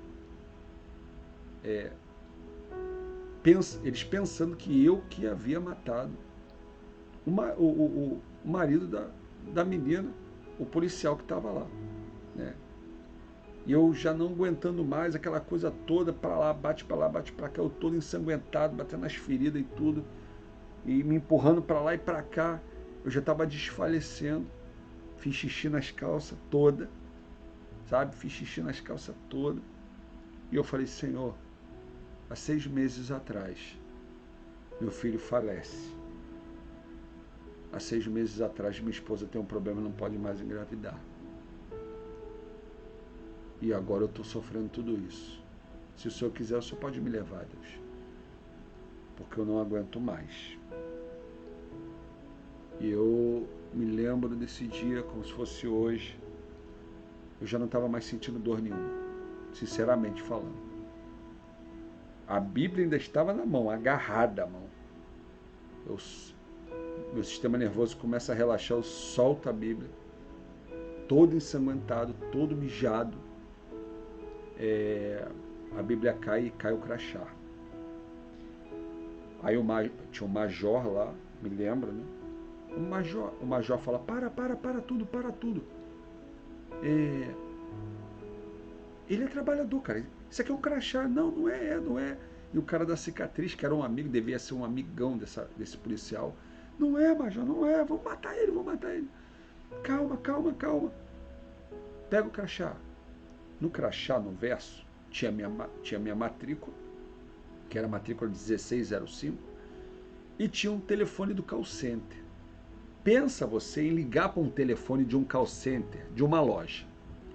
Eles pensando que eu que havia matado o marido da menina, o policial que estava lá, né? E eu já não aguentando mais aquela coisa toda, para lá, bate para lá, bate para cá, eu todo ensanguentado, batendo nas feridas e tudo, e me empurrando para lá e para cá. Eu já estava desfalecendo, fiz xixi nas calças toda, sabe? Fiz xixi nas calças toda. E eu falei, Senhor, há 6 meses atrás, meu filho falece. Há 6 meses atrás, minha esposa tem um problema e não pode mais engravidar. E agora eu estou sofrendo tudo isso. Se o Senhor quiser, o Senhor pode me levar, Deus. Porque eu não aguento mais. E eu me lembro desse dia como se fosse hoje. Eu já não estava mais sentindo dor nenhuma, sinceramente falando. A Bíblia ainda estava na mão, agarrada à mão. Meu sistema nervoso começa a relaxar, eu solto a Bíblia, todo ensanguentado, todo mijado. A Bíblia cai e cai o crachá. Aí tinha um major lá, me lembra, né? O major fala, para tudo. Ele é trabalhador, cara. Isso aqui é um crachá. Não é. E o cara da cicatriz, que era um amigo, devia ser um amigão desse policial. Não é, major, não é. Vamos matar ele. Calma. Pega o crachá. No crachá, no verso, tinha minha matrícula, que era a matrícula 1605, e tinha um telefone do call center. Pensa você em ligar para um telefone de um call center, de uma loja.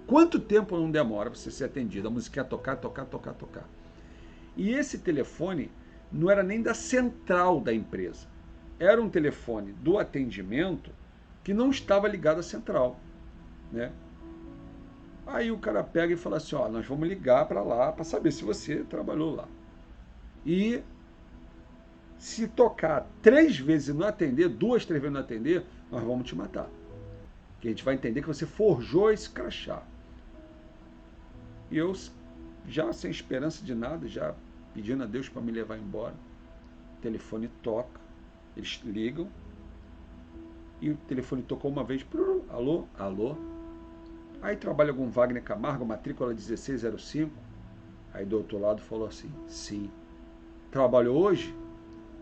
Quanto tempo não demora para você ser atendido? A musiquinha tocar. E esse telefone não era nem da central da empresa. Era um telefone do atendimento que não estava ligado à central, né? Aí o cara pega e fala assim, ó, nós vamos ligar para lá para saber se você trabalhou lá. E se tocar 3 vezes e não atender, 2, 3 vezes não atender, nós vamos te matar. Que a gente vai entender que você forjou esse crachá. E eu, já sem esperança de nada, já pedindo a Deus para me levar embora, o telefone toca, eles ligam, e o telefone tocou uma vez, alô, alô. Aí trabalha algum Wagner Camargo, matrícula 1605. Aí do outro lado falou assim, sim. Trabalhou hoje?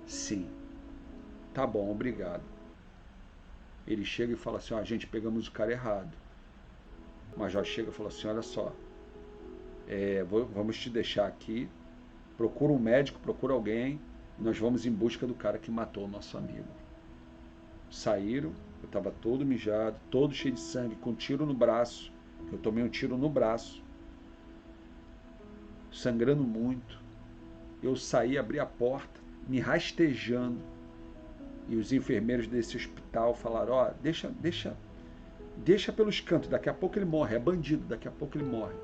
Sim. Tá bom, obrigado. Ele chega e fala assim, ó, gente, pegamos o cara errado. O major chega e fala assim, olha só, vamos te deixar aqui, procura um médico, procura alguém, e nós vamos em busca do cara que matou o nosso amigo. Saíram, eu estava todo mijado, todo cheio de sangue, com um tiro no braço. Eu tomei um tiro no braço, sangrando muito. Eu saí, abri a porta, me rastejando. E os enfermeiros desse hospital falaram, ó, deixa pelos cantos, daqui a pouco ele morre, é bandido, daqui a pouco ele morre.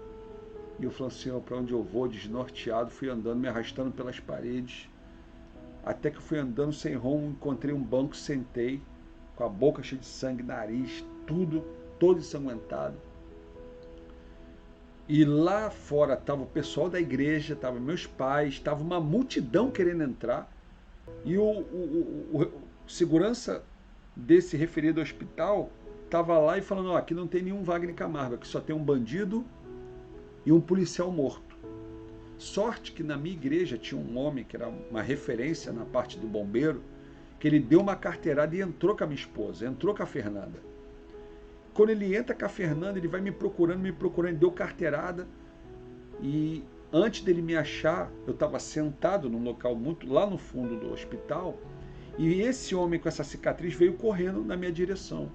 E eu falei assim, para onde eu vou, desnorteado, fui andando, me arrastando pelas paredes, até que eu fui andando sem rumo, encontrei um banco, sentei, com a boca cheia de sangue, nariz, tudo, todo ensanguentado. E lá fora estava o pessoal da igreja, estavam meus pais, estava uma multidão querendo entrar, e o segurança desse referido hospital estava lá e falando, ó, aqui não tem nenhum Wagner Camargo, aqui só tem um bandido e um policial morto. Sorte que na minha igreja tinha um homem que era uma referência na parte do bombeiro, que ele deu uma carteirada e entrou com a minha esposa, entrou com a Fernanda. Quando ele entra com a Fernanda, ele vai me procurando, deu carteirada, e antes dele me achar, eu estava sentado num local muito lá no fundo do hospital, e esse homem com essa cicatriz veio correndo na minha direção.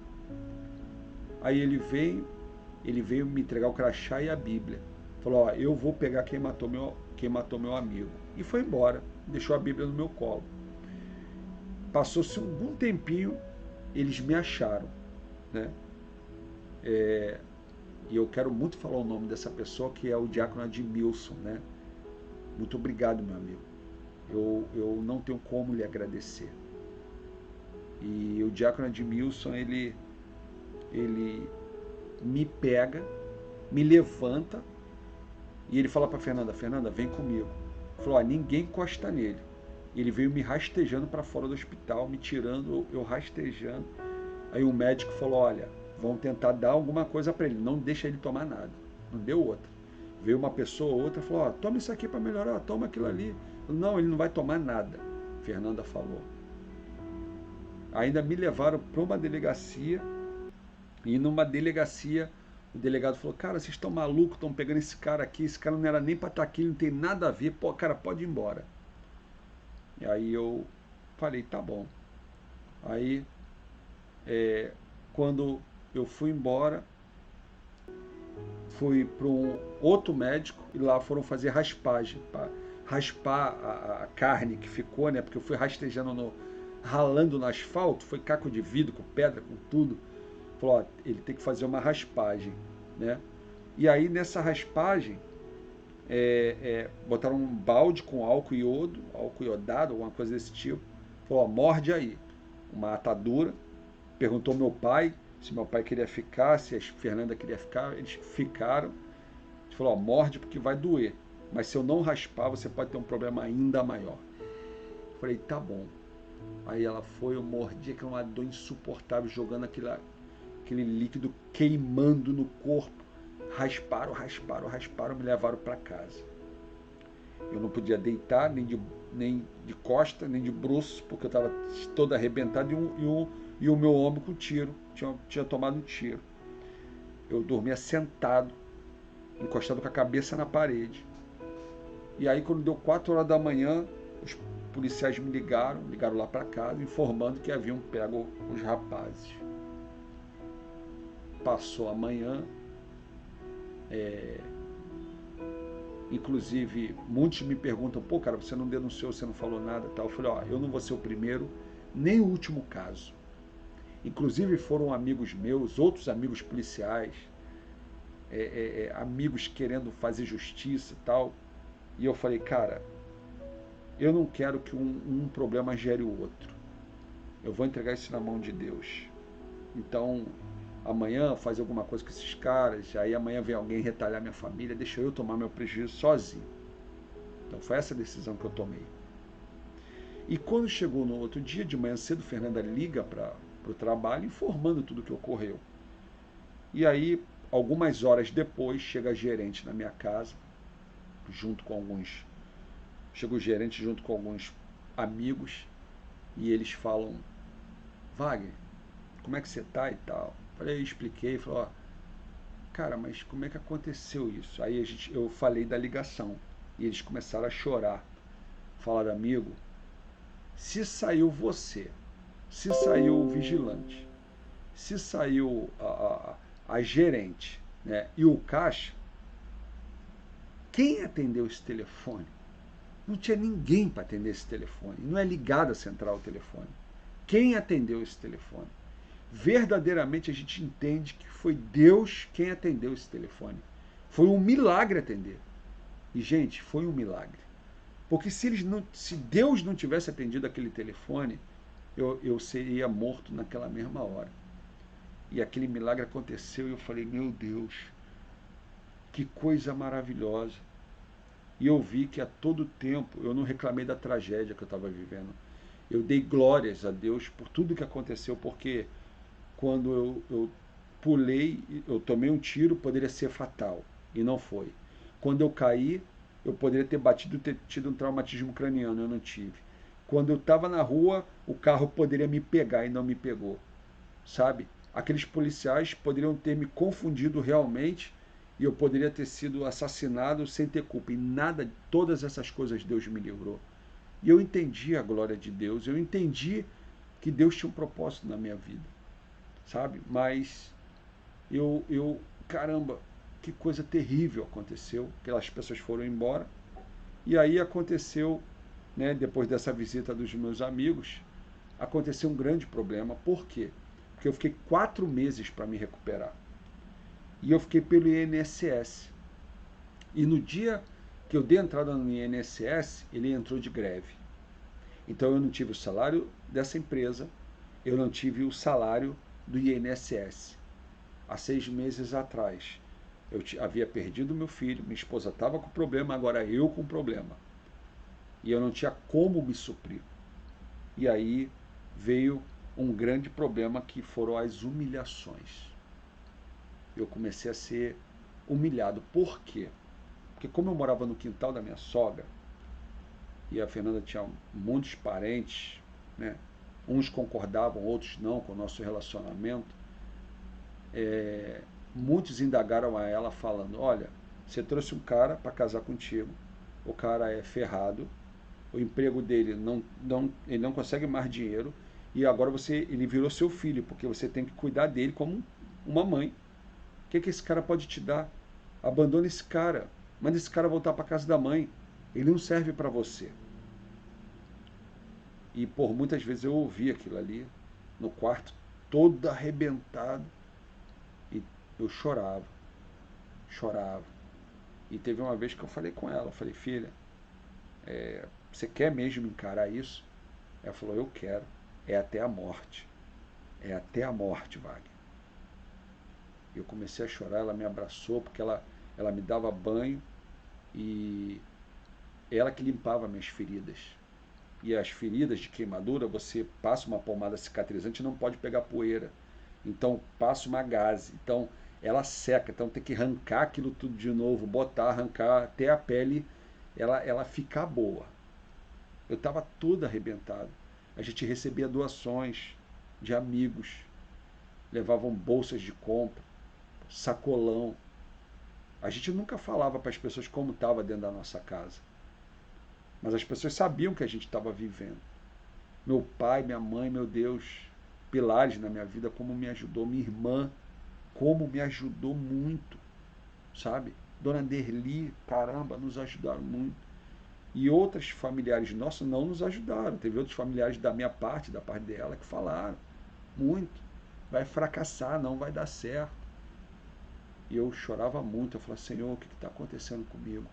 Aí ele veio me entregar o crachá e a Bíblia. Falou, ó, eu vou pegar quem matou meu amigo. E foi embora, deixou a Bíblia no meu colo. Passou-se algum tempinho, eles me acharam, né? E eu quero muito falar o nome dessa pessoa, que é o diácono Admilson, né? Muito obrigado, meu amigo. Eu não tenho como lhe agradecer. E o diácono Admilson, ele me pega, me levanta, e ele fala para Fernanda, vem comigo. Ele falou, ó, ninguém encosta nele. Ele veio me rastejando para fora do hospital, me tirando, eu rastejando. Aí o médico falou, olha, vão tentar dar alguma coisa para ele, não deixa ele tomar nada. Não deu outra. Veio uma pessoa ou outra e falou, ó, toma isso aqui para melhorar, toma aquilo ali. Não, ele não vai tomar nada, Fernanda falou. Ainda me levaram para uma delegacia, e numa delegacia o delegado falou, cara, vocês estão malucos, estão pegando esse cara aqui, esse cara não era nem para estar aqui, não tem nada a ver, pô, cara, pode ir embora. E aí eu falei, tá bom. Aí, quando eu fui embora, fui para um outro médico, e lá foram fazer raspagem, para raspar a carne que ficou, né, porque eu fui rastejando, ralando no asfalto, foi caco de vidro, com pedra, com tudo. Falou, ó, ele tem que fazer uma raspagem, né? E aí nessa raspagem botaram um balde com álcool iodado, alguma coisa desse tipo. Falou, ó, morde aí. Uma atadura. Perguntou ao meu pai se meu pai queria ficar, se a Fernanda queria ficar. Eles ficaram. Ele falou, ó, morde porque vai doer. Mas se eu não raspar, você pode ter um problema ainda maior. Falei, tá bom. Aí ela foi, eu mordi, aquela uma dor insuportável, jogando aquele líquido queimando no corpo. Rasparam, me levaram para casa. Eu não podia deitar, nem de costa, nem de bruços, porque eu estava todo arrebentado, e o meu ombro com tiro, tinha tomado um tiro. Eu dormia sentado, encostado com a cabeça na parede. E aí, quando deu 4 horas da manhã, os policiais me ligaram lá para casa, informando que haviam pego os rapazes. Passou a manhã, inclusive muitos me perguntam, pô, cara, você não denunciou, você não falou nada, tal. Eu falei, ó, eu não vou ser o primeiro, nem o último caso. Inclusive foram amigos meus, outros amigos policiais, amigos querendo fazer justiça e tal. E eu falei, cara, eu não quero que um problema gere o outro. Eu vou entregar isso na mão de Deus. Então, amanhã fazer alguma coisa com esses caras, aí amanhã vem alguém retalhar minha família, deixa eu tomar meu prejuízo sozinho. Então foi essa a decisão que eu tomei. E quando chegou no outro dia, de manhã cedo, Fernanda liga para o trabalho informando tudo o que ocorreu. E aí, algumas horas depois, chega a gerente na minha casa, chega o gerente junto com alguns amigos, e eles falam, Wagner, como é que você tá e tal? Eu expliquei, falei, ó, cara, mas como é que aconteceu isso? Aí eu falei da ligação, e eles começaram a chorar. Falaram, amigo, se saiu você, se saiu o vigilante, se saiu a gerente, né, e o caixa, quem atendeu esse telefone? Não tinha ninguém para atender esse telefone. Não é ligado a central o telefone. Quem atendeu esse telefone? Verdadeiramente a gente entende que foi Deus quem atendeu esse telefone. Foi um milagre atender. E, gente, foi um milagre. Porque se Deus não tivesse atendido aquele telefone, eu seria morto naquela mesma hora. E aquele milagre aconteceu e eu falei, meu Deus, que coisa maravilhosa. E eu vi que a todo tempo eu não reclamei da tragédia que eu estava vivendo. Eu dei glórias a Deus por tudo que aconteceu, porque quando eu pulei, eu tomei um tiro, poderia ser fatal, e não foi. Quando eu caí, eu poderia ter batido e ter tido um traumatismo craniano, eu não tive. Quando eu estava na rua, o carro poderia me pegar e não me pegou, sabe? Aqueles policiais poderiam ter me confundido realmente e eu poderia ter sido assassinado sem ter culpa. E nada, todas essas coisas Deus me livrou. E eu entendi a glória de Deus, eu entendi que Deus tinha um propósito na minha vida, sabe? Mas caramba, que coisa terrível aconteceu. Aquelas pessoas foram embora. E aí aconteceu, né, depois dessa visita dos meus amigos, aconteceu um grande problema. Por quê? Porque eu fiquei 4 meses para me recuperar. E eu fiquei pelo INSS. E no dia que eu dei entrada no INSS, ele entrou de greve. Então eu não tive o salário dessa empresa, eu não tive o salário do INSS. Há 6 meses atrás, eu havia perdido meu filho, minha esposa estava com problema, agora eu com problema. E eu não tinha como me suprir. E aí veio um grande problema que foram as humilhações. Eu comecei a ser humilhado. Por quê? Porque como eu morava no quintal da minha sogra, e a Fernanda tinha muitos parentes, né? Uns concordavam, outros não com o nosso relacionamento, muitos indagaram a ela falando, olha, você trouxe um cara para casar contigo, o cara é ferrado, o emprego dele ele não consegue mais dinheiro, e agora ele virou seu filho, porque você tem que cuidar dele como uma mãe. O que esse cara pode te dar? Abandona esse cara, manda esse cara voltar para casa da mãe, ele não serve para você. E por muitas vezes eu ouvi aquilo ali no quarto, todo arrebentado, e eu chorava. E teve uma vez que eu falei com ela, eu falei, filha, você quer mesmo encarar isso? Ela falou, eu quero, é até a morte. É até a morte, Wagner. Eu comecei a chorar, ela me abraçou, porque ela me dava banho e ela que limpava minhas feridas. E as feridas de queimadura, você passa uma pomada cicatrizante e não pode pegar poeira. Então passa uma gaze. Então ela seca. Então tem que arrancar aquilo tudo de novo, botar, arrancar até a pele ela ficar boa. Eu estava todo arrebentado. A gente recebia doações de amigos, levavam bolsas de compra, sacolão. A gente nunca falava para as pessoas como estava dentro da nossa casa. Mas as pessoas sabiam que a gente estava vivendo. Meu pai, minha mãe, meu Deus, pilares na minha vida, como me ajudou, minha irmã, como me ajudou muito, sabe? Dona Derli, caramba, nos ajudaram muito. E outros familiares nossos não nos ajudaram. Teve outros familiares da minha parte, da parte dela, que falaram muito. Vai fracassar, não vai dar certo. E eu chorava muito. Eu falava, Senhor, o que está acontecendo comigo?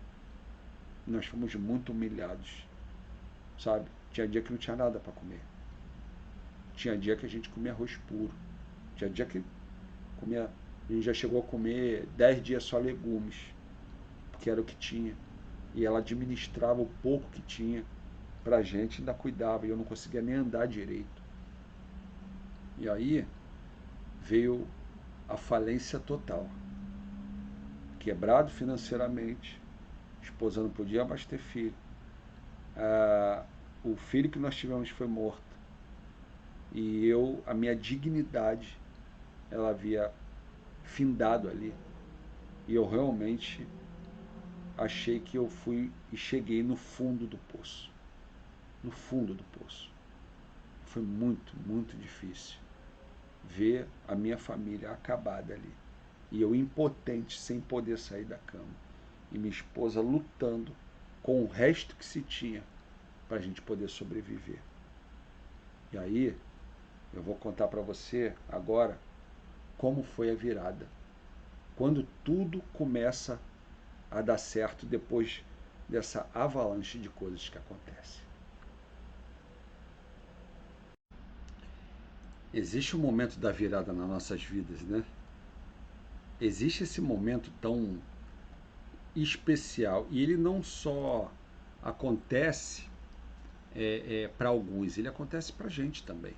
E nós fomos muito humilhados, sabe? Tinha dia que não tinha nada para comer. Tinha dia que a gente comia arroz puro. Tinha dia que comia, a gente já chegou a comer 10 dias só legumes, porque era o que tinha. E ela administrava o pouco que tinha pra gente, ainda cuidava, e eu não conseguia nem andar direito. E aí veio a falência total. Quebrado financeiramente, a esposa não podia mais ter filho. O filho que nós tivemos foi morto. E eu, a minha dignidade, ela havia findado ali. E eu realmente achei que eu fui e cheguei no fundo do poço. No fundo do poço. Foi muito, muito difícil ver a minha família acabada ali. E eu impotente, sem poder sair da cama. E minha esposa lutando com o resto que se tinha para a gente poder sobreviver. E aí, eu vou contar para você agora como foi a virada. Quando tudo começa a dar certo depois dessa avalanche de coisas que acontecem. Existe um momento da virada nas nossas vidas, né? Existe esse momento tão especial e ele não só acontece para alguns, ele acontece para a gente também.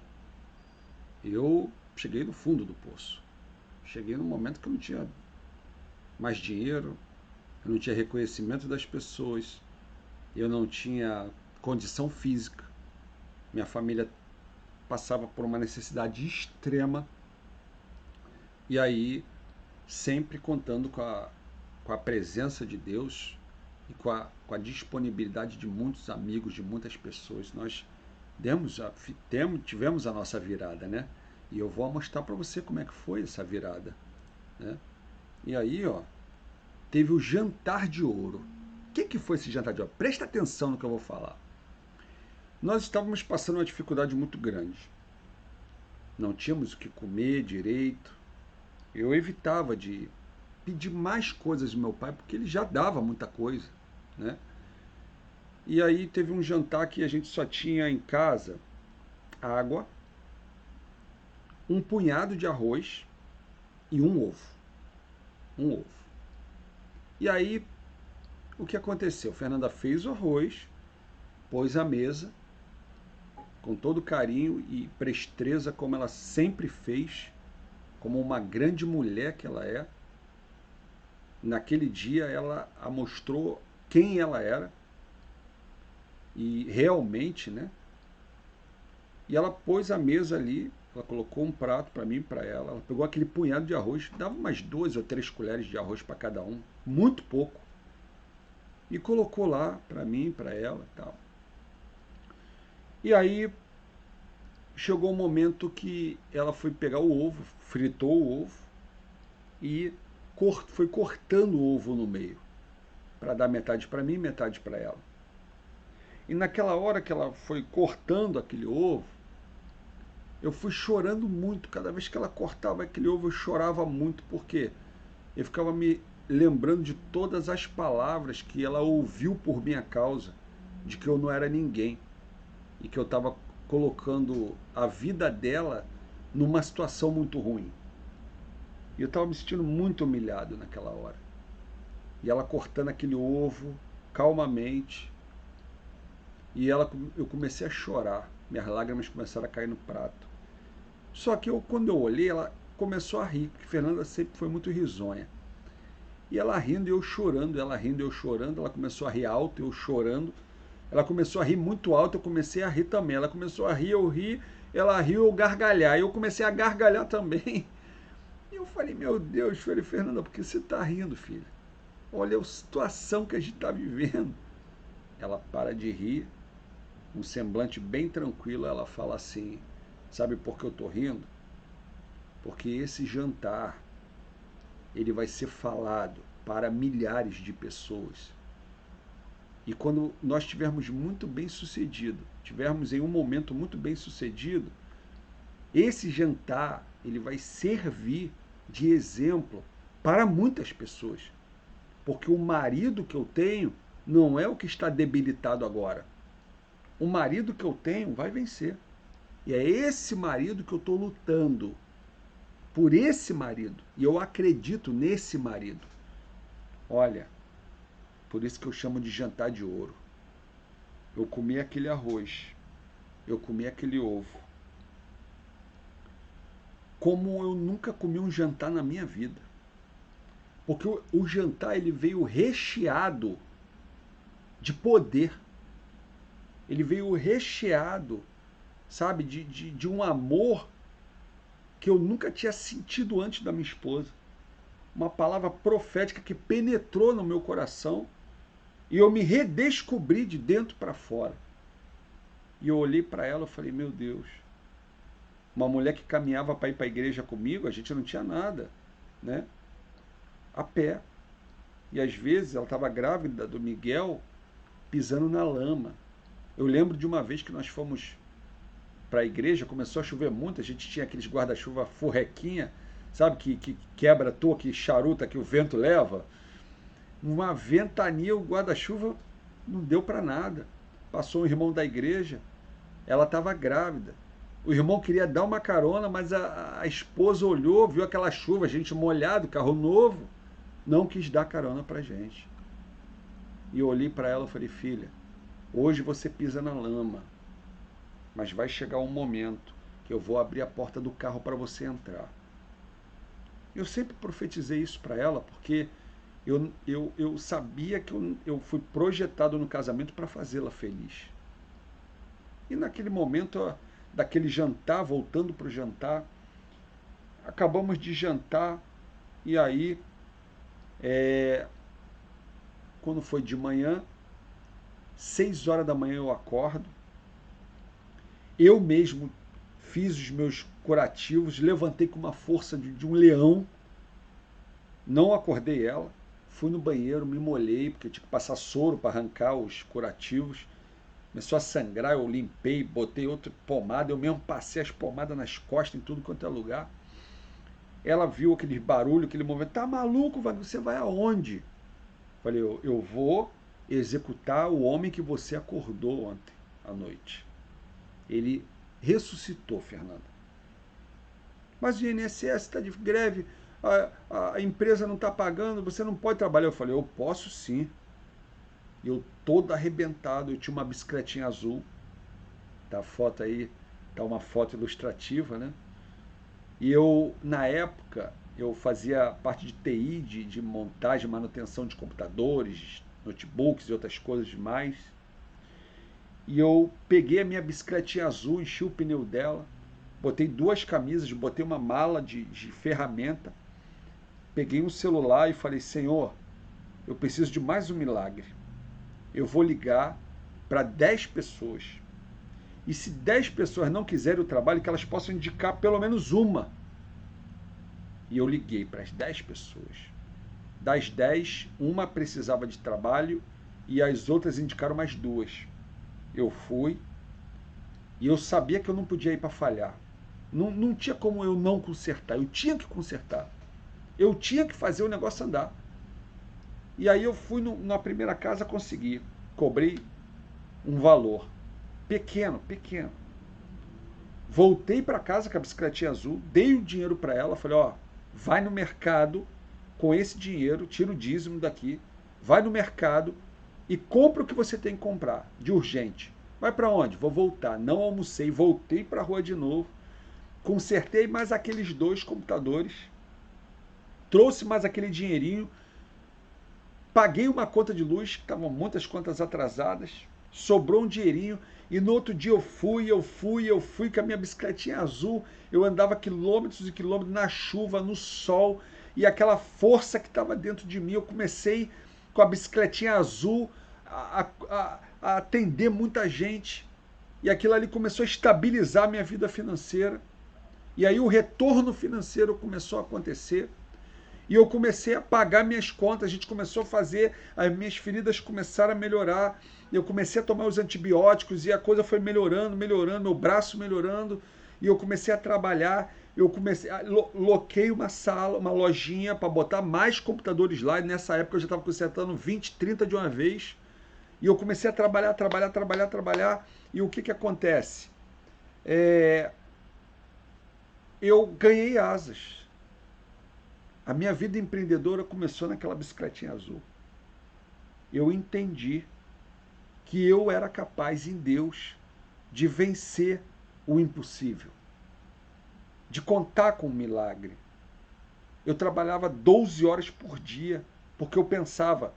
Eu cheguei no fundo do poço. Cheguei num momento que eu não tinha mais dinheiro, eu não tinha reconhecimento das pessoas, eu não tinha condição física. Minha família passava por uma necessidade extrema. E aí, sempre contando com a presença de Deus e com a disponibilidade de muitos amigos, de muitas pessoas, nós tivemos a nossa virada, né? E eu vou mostrar para você como é que foi essa virada, né? E aí, ó, teve o jantar de ouro. O que foi esse jantar de ouro? Presta atenção no que eu vou falar. Nós estávamos passando uma dificuldade muito grande. Não tínhamos o que comer direito. Eu evitava de pedir mais coisas do meu pai, porque ele já dava muita coisa, né? E aí teve um jantar que a gente só tinha em casa água, um punhado de arroz e um ovo. Um ovo. E aí, o que aconteceu? Fernanda fez o arroz, pôs à mesa, com todo carinho e presteza, como ela sempre fez, como uma grande mulher que ela é. Naquele dia ela mostrou quem ela era, e realmente, né? E ela pôs a mesa ali, ela colocou um prato para mim e para ela, ela pegou aquele punhado de arroz, dava umas 2 ou 3 colheres de arroz para cada um, muito pouco, e colocou lá para mim e para ela e tal. E aí chegou um momento que ela foi pegar o ovo, fritou o ovo e foi cortando o ovo no meio, para dar metade para mim e metade para ela. E naquela hora que ela foi cortando aquele ovo, eu fui chorando muito. Cada vez que ela cortava aquele ovo, eu chorava muito, porque eu ficava me lembrando de todas as palavras que ela ouviu por minha causa, de que eu não era ninguém, e que eu estava colocando a vida dela numa situação muito ruim. E eu estava me sentindo muito humilhado naquela hora. E ela cortando aquele ovo calmamente, e eu comecei a chorar, minhas lágrimas começaram a cair no prato. Só que quando eu olhei, ela começou a rir, porque Fernanda sempre foi muito risonha. E ela rindo e eu chorando, ela rindo e eu chorando, ela começou a rir alto, eu chorando. Ela começou a rir muito alto, eu comecei a rir também. Ela começou a rir, eu ri, ela riu, eu gargalhar. E eu comecei a gargalhar também. E eu falei, meu Deus, falei, Fernanda, por que você está rindo, filha? Olha a situação que a gente está vivendo. ela para de rir, um semblante bem tranquilo, ela fala assim: sabe por que eu tô rindo? Porque esse jantar, ele vai ser falado para milhares de pessoas. E quando nós tivermos muito bem sucedido, tivermos em um momento muito bem sucedido, esse jantar, ele vai servir de exemplo para muitas pessoas. Porque o marido que eu tenho não é o que está debilitado agora. O marido que eu tenho vai vencer. E é esse marido que eu estou lutando. Por esse marido. E eu acredito nesse marido. Olha, por isso que eu chamo de jantar de ouro. Eu comi aquele arroz. Eu comi aquele ovo. Como eu nunca comi um jantar na minha vida. Porque o jantar ele veio recheado de poder. Ele veio recheado, sabe, de um amor que eu nunca tinha sentido antes da minha esposa. Uma palavra profética que penetrou no meu coração e eu me redescobri de dentro para fora. E eu olhei para ela e falei, meu Deus, uma mulher que caminhava para ir para a igreja comigo, a gente não tinha nada, né? A pé. E às vezes ela estava grávida do Miguel, pisando na lama. Eu lembro de uma vez que nós fomos para a igreja, começou a chover muito, a gente tinha aqueles guarda-chuva furrequinha, sabe, que quebra a toa, que charuta, que o vento leva. Uma ventania, o guarda-chuva não deu para nada. Passou um irmão da igreja, ela estava grávida. O irmão queria dar uma carona, mas a esposa olhou, viu aquela chuva, a gente molhado, carro novo, não quis dar carona para a gente. E eu olhei para ela e falei, filha, hoje você pisa na lama, mas vai chegar um momento que eu vou abrir a porta do carro para você entrar. Eu sempre profetizei isso para ela, porque eu sabia que eu fui projetado no casamento para fazê-la feliz. E naquele momento, daquele jantar, voltando para o jantar, acabamos de jantar, e aí, quando foi de manhã, 6 horas da manhã eu acordo, eu mesmo fiz os meus curativos, levantei com uma força de um leão, não acordei ela, fui no banheiro, me molhei, porque eu tinha que passar soro para arrancar os curativos, começou a sangrar, eu limpei, botei outra pomada, eu mesmo passei as pomadas nas costas, em tudo quanto é lugar. Ela viu aquele barulho, aquele movimento, tá maluco, você vai aonde? Falei, eu vou executar o homem que você acordou ontem à noite. Ele ressuscitou, Fernanda. Mas o INSS está de greve, a empresa não está pagando, você não pode trabalhar. Eu falei, eu posso sim. Eu todo arrebentado, eu tinha uma bicicletinha azul, tá a foto aí, tá uma foto ilustrativa, né? E eu, na época, eu fazia parte de TI, de montagem, manutenção de computadores, notebooks e outras coisas mais. E eu peguei a minha bicicletinha azul, enchi o pneu dela, botei 2 camisas, botei uma mala de ferramenta, peguei um celular e falei, Senhor, eu preciso de mais um milagre. Eu vou ligar para 10 pessoas. E se 10 pessoas não quiserem o trabalho, que elas possam indicar pelo menos uma. E eu liguei para as 10 pessoas. Das 10, uma precisava de trabalho e as outras indicaram mais 2. Eu fui e eu sabia que eu não podia ir para falhar. Não tinha como eu não consertar, eu tinha que consertar. Eu tinha que fazer o negócio andar. E aí eu fui na primeira casa, consegui. Cobrei um valor pequeno. Voltei para casa com a bicicletinha azul, dei o dinheiro para ela, falei, ó, vai no mercado com esse dinheiro, tira o dízimo daqui, vai no mercado e compra o que você tem que comprar, de urgente. Vai para onde? Vou voltar. Não almocei, voltei para a rua de novo, consertei mais aqueles 2 computadores, trouxe mais aquele dinheirinho, paguei uma conta de luz, que estavam muitas contas atrasadas, sobrou um dinheirinho, e no outro dia eu fui com a minha bicicletinha azul, eu andava quilômetros e quilômetros na chuva, no sol, e aquela força que estava dentro de mim, eu comecei com a bicicletinha azul a atender muita gente. E aquilo ali começou a estabilizar a minha vida financeira. E aí o retorno financeiro começou a acontecer. E eu comecei a pagar minhas contas, a gente começou a fazer, as minhas feridas começaram a melhorar, eu comecei a tomar os antibióticos e a coisa foi melhorando, melhorando, meu braço melhorando, e eu comecei a trabalhar, loquei uma sala, uma lojinha para botar mais computadores lá, e nessa época eu já estava consertando 20, 30 de uma vez, e eu comecei a trabalhar, e o que que acontece? Eu ganhei asas. A minha vida empreendedora começou naquela bicicletinha azul. Eu entendi que eu era capaz em Deus de vencer o impossível, de contar com um milagre. Eu trabalhava 12 horas por dia, porque eu pensava,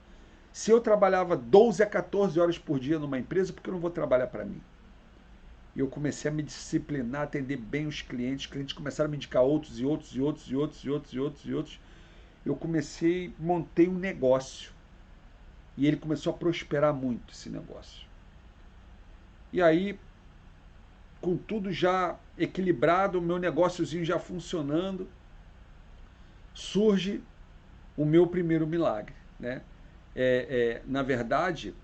se eu trabalhava 12 a 14 horas por dia numa empresa, por que eu não vou trabalhar para mim? E eu comecei a me disciplinar, a atender bem os clientes começaram a me indicar outros e outros e outros e outros e outros e outros e outros. Eu montei um negócio. E ele começou a prosperar muito, esse negócio. E aí, com tudo já equilibrado, o meu negóciozinho já funcionando, surge o meu primeiro milagre, né? Na verdade,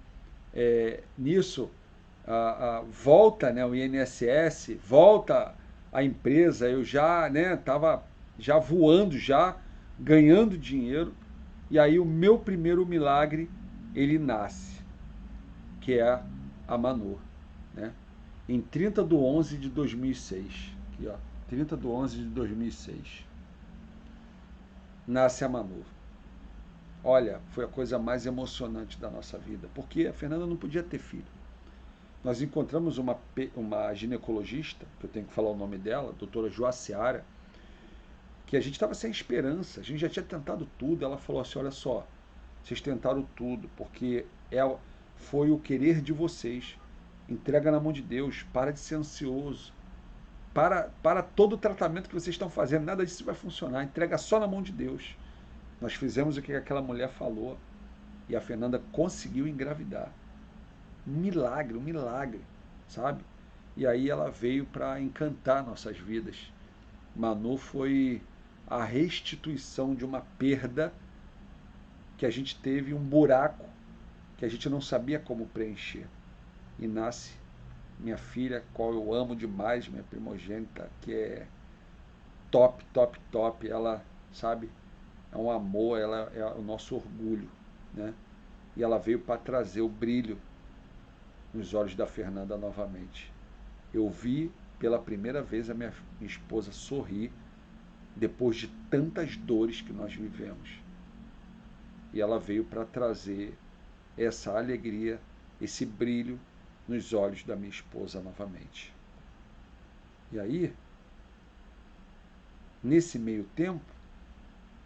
nisso, volta, né, o INSS, volta a empresa, eu já estava já voando, já ganhando dinheiro, e aí o meu primeiro milagre, ele nasce, que é a Manor, né? Em 30 de 11 de 2006, aqui ó, 30 de 11 de 2006, nasce a Manor. Olha, foi a coisa mais emocionante da nossa vida, porque a Fernanda não podia ter filho. Nós encontramos uma ginecologista, que eu tenho que falar o nome dela, a doutora Joaciara, que a gente estava sem esperança, a gente já tinha tentado tudo. Ela falou assim, olha só, vocês tentaram tudo, porque foi o querer de vocês. Entrega na mão de Deus, para de ser ansioso, para todo o tratamento que vocês estão fazendo, nada disso vai funcionar, entrega só na mão de Deus. Nós fizemos o que aquela mulher falou e a Fernanda conseguiu engravidar. Um milagre, sabe? E aí ela veio para encantar nossas vidas. Manu foi a restituição de uma perda que a gente teve, um buraco que a gente não sabia como preencher. E nasce minha filha, qual eu amo demais, minha primogênita, que é top, top, top. Ela, sabe, é um amor, ela é o nosso orgulho, né? E ela veio para trazer o brilho nos olhos da Fernanda novamente. Eu vi pela primeira vez a minha esposa sorrir depois de tantas dores que nós vivemos. E ela veio para trazer essa alegria, esse brilho nos olhos da minha esposa novamente. E aí, nesse meio tempo,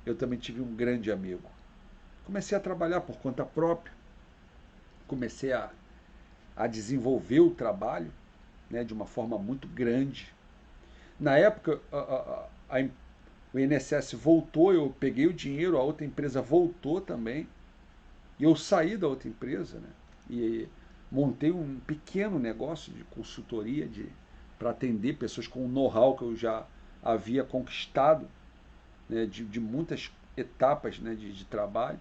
eu também tive um grande amigo. Comecei a trabalhar por conta própria, comecei a desenvolver o trabalho, né, de uma forma muito grande. Na época, o INSS voltou, eu peguei o dinheiro, a outra empresa voltou também, e eu saí da outra empresa, né, e montei um pequeno negócio de consultoria para atender pessoas com o know-how que eu já havia conquistado, né, de muitas etapas, né, de trabalho.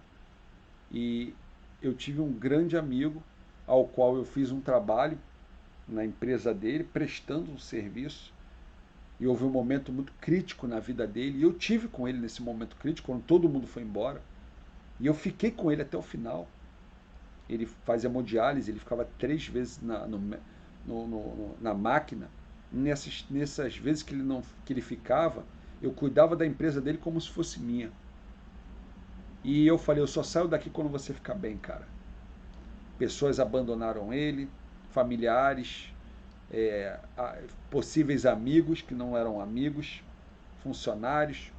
E eu tive um grande amigo ao qual eu fiz um trabalho na empresa dele, prestando um serviço, e houve um momento muito crítico na vida dele, e eu tive com ele nesse momento crítico, quando todo mundo foi embora, e eu fiquei com ele até o final. Ele fazia hemodiálise, ele ficava 3 vezes na máquina. Nessas vezes que ele ficava, eu cuidava da empresa dele como se fosse minha. E eu falei, eu só saio daqui quando você ficar bem, cara. Pessoas abandonaram ele, familiares, possíveis amigos que não eram amigos, funcionários,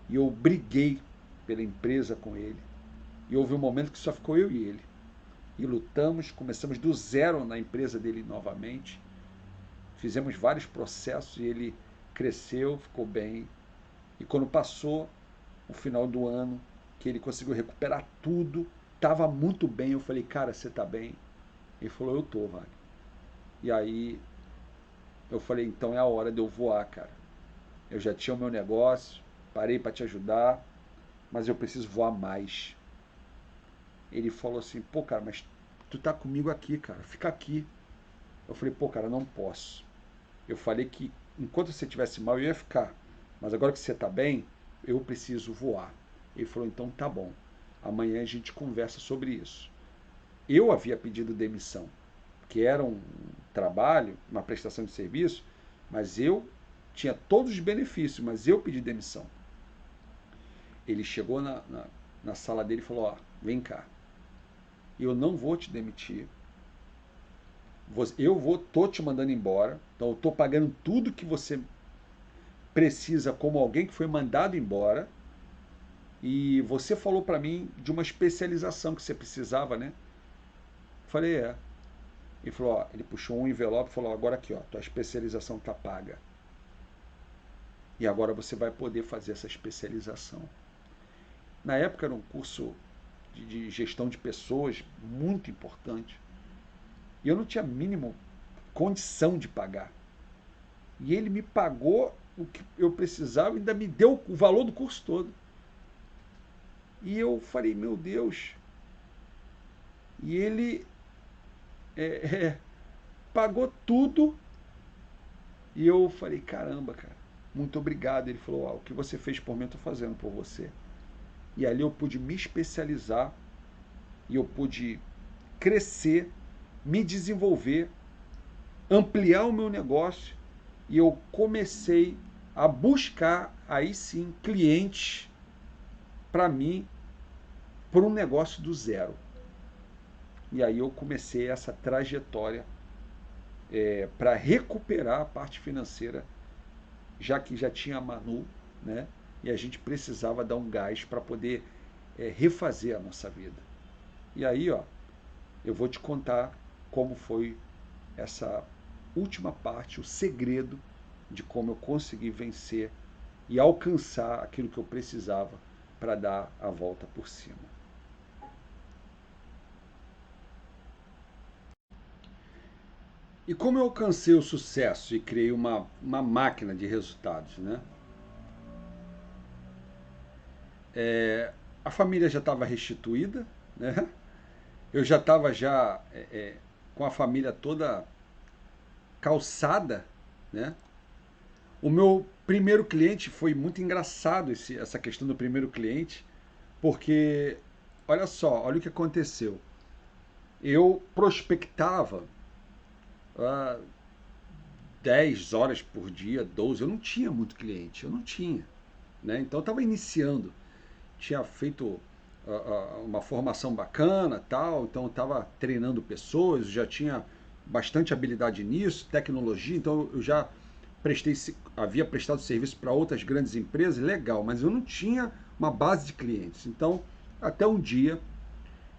e eu briguei pela empresa com ele. E houve um momento que só ficou eu e ele. E lutamos, começamos do zero na empresa dele novamente. Fizemos vários processos e ele cresceu, ficou bem. E quando passou o final do ano, que ele conseguiu recuperar tudo, estava muito bem, eu falei, cara, você está bem? Ele falou, eu tô, Wagner. E aí eu falei, então é a hora de eu voar, cara. Eu já tinha o meu negócio, parei para te ajudar, mas eu preciso voar mais. Ele falou assim, pô, cara, mas tu tá comigo aqui, cara, fica aqui. Eu falei, pô, cara, não posso. Eu falei que enquanto você estivesse mal, eu ia ficar. Mas agora que você tá bem, eu preciso voar. Ele falou, então tá bom. Amanhã a gente conversa sobre isso. Eu havia pedido demissão, que era um trabalho, uma prestação de serviço, mas eu tinha todos os benefícios, mas eu pedi demissão. Ele chegou na sala dele e falou, ó, vem cá, eu não vou te demitir, tô te mandando embora, então eu tô pagando tudo que você precisa como alguém que foi mandado embora, e você falou para mim de uma especialização que você precisava, né? Falei, é. Ele falou, ó, ele puxou um envelope e falou, agora aqui, ó, tua especialização tá paga. E agora você vai poder fazer essa especialização. Na época era um curso de gestão de pessoas muito importante. E eu não tinha a mínima condição de pagar. E ele me pagou o que eu precisava e ainda me deu o valor do curso todo. E eu falei, meu Deus. E ele é, é, pagou tudo. E eu falei, caramba, cara, muito obrigado. Ele falou, o que você fez por mim, eu estou fazendo por você. E ali eu pude me especializar e eu pude crescer, me desenvolver, ampliar o meu negócio e eu comecei a buscar aí sim clientes para mim por um negócio do zero. E aí eu comecei essa trajetória para recuperar a parte financeira, já que já tinha a Manu, né? E a gente precisava dar um gás para poder refazer a nossa vida. E aí, ó, eu vou te contar como foi essa última parte, o segredo de como eu consegui vencer e alcançar aquilo que eu precisava para dar a volta por cima. E como eu alcancei o sucesso e criei uma máquina de resultados, né? A família já estava restituída, né? Eu já estava com a família toda calçada, né? O meu primeiro cliente foi muito engraçado essa questão do primeiro cliente, porque olha só, olha o que aconteceu. Eu prospectava ah, 10 horas por dia, 12, eu não tinha muito cliente, eu não tinha. Né? Então eu estava iniciando, tinha feito uma formação bacana, tal, então eu estava treinando pessoas, já tinha bastante habilidade nisso, tecnologia, então eu já havia prestado serviço para outras grandes empresas, legal, mas eu não tinha uma base de clientes. Então, até um dia